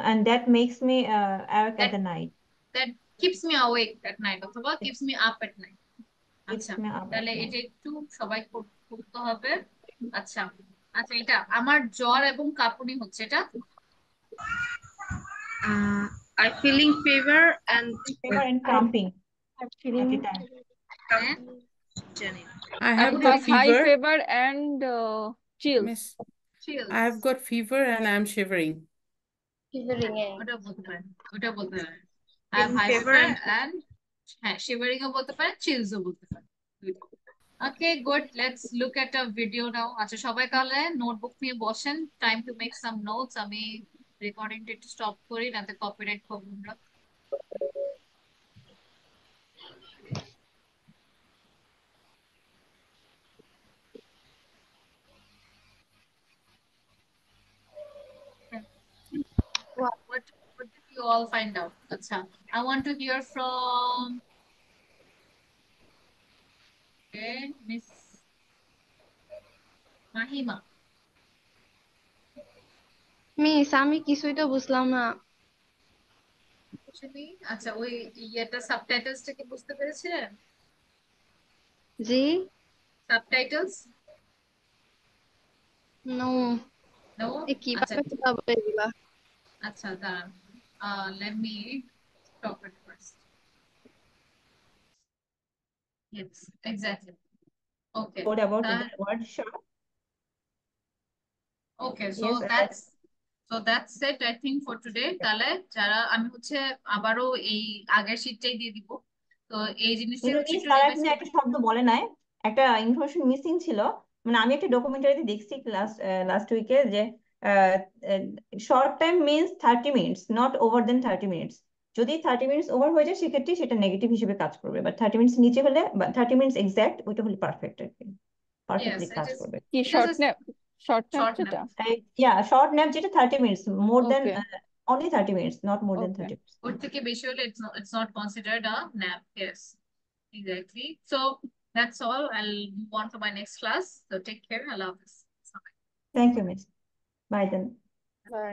and that makes me awake at that the night. That keeps me awake at night অথবা keeps me up at night. Keeps আচ্ছা me up at তাহলে night. এটা একটু সবাই করতে হবে। আচ্ছা আচ্ছা এটা আমার জ্বর এবং কাঁপুনি হচ্ছে, এটা I feeling fever and Fever and cramping I'm at feeling a time. হ্যাঁ Jenny. I I have কাঁপুনি got have high fever, fever and chills. Miss. chills, I have got fever and I'm shivering. shivering. ওটা বলতে পারেন, ওটা বলতে পারেন। I have Feeling high fever fever and and হ্যাঁ shivering ও বলতে পারেন, চিলস ও বলতে পারেন। Okay good, let's look at a video now. আচ্ছা সবাই তাহলে নোটবুক নিয়ে বসেন, time to make some notes. আমি রেকর্ডিংটা একটু স্টপ করি, নাতে কপিরাইট পাবো আমরা। What did you all find out? Acha, I want to hear from Miss Mahima. Miss আমি কিছুই তো বুঝলাম না। বুঝলি? আচ্ছা ওই ইয়েটা সাবটাইটেলসটা কি বুঝতে পেরেছিলেন? জি সাবটাইটেলস? No No? আচ্ছা কিভাবে বুঝাবো এগুলা? আচ্ছা দাঁড়ান, let me stop it first. Yes, exactly. Okay. What about the That, word short? okay, Yes, so that's it I think for today. তাহলে যারা আমি হচ্ছে আবারও এই আগের শীটটাই দিয়ে দিব, তো এই জিনিসটা হচ্ছে মিস একটু তারা রিভাইজ এখানে একটা শব্দ বলে নাই, একটা ইনফরমেশন মিসিং ছিল। মানে আমি একটা ডকুমেন্টারিতে দেখছি লাস্ট উইকে যে short time means 30 minutes, not over then 30 minutes. যদি 30 মিনিটস ওভার হয়ে যায় সেক্ষেত্রে সেটা নেগেটিভ হিসেবে কাজ করবে, বাট 30 মিনিটস নিচে হলে বা 30 মিনিটস এক্সাক্ট ওইটা হলে পারফেক্ট আর কি, পারফেক্টলি yes, কাজ করবে। কি it is short a nap? Short nap short যেটা? Yeah, short nap যেটা 30 minutes, more than okay only 30 minutes, not more than okay 30 minutes. ওর থেকে বেশি হলে it's not considered a nap. Yes, exactly. So that's all. I'll move on to my next class. So take care. I love this. Thank you, miss. Bye then. By.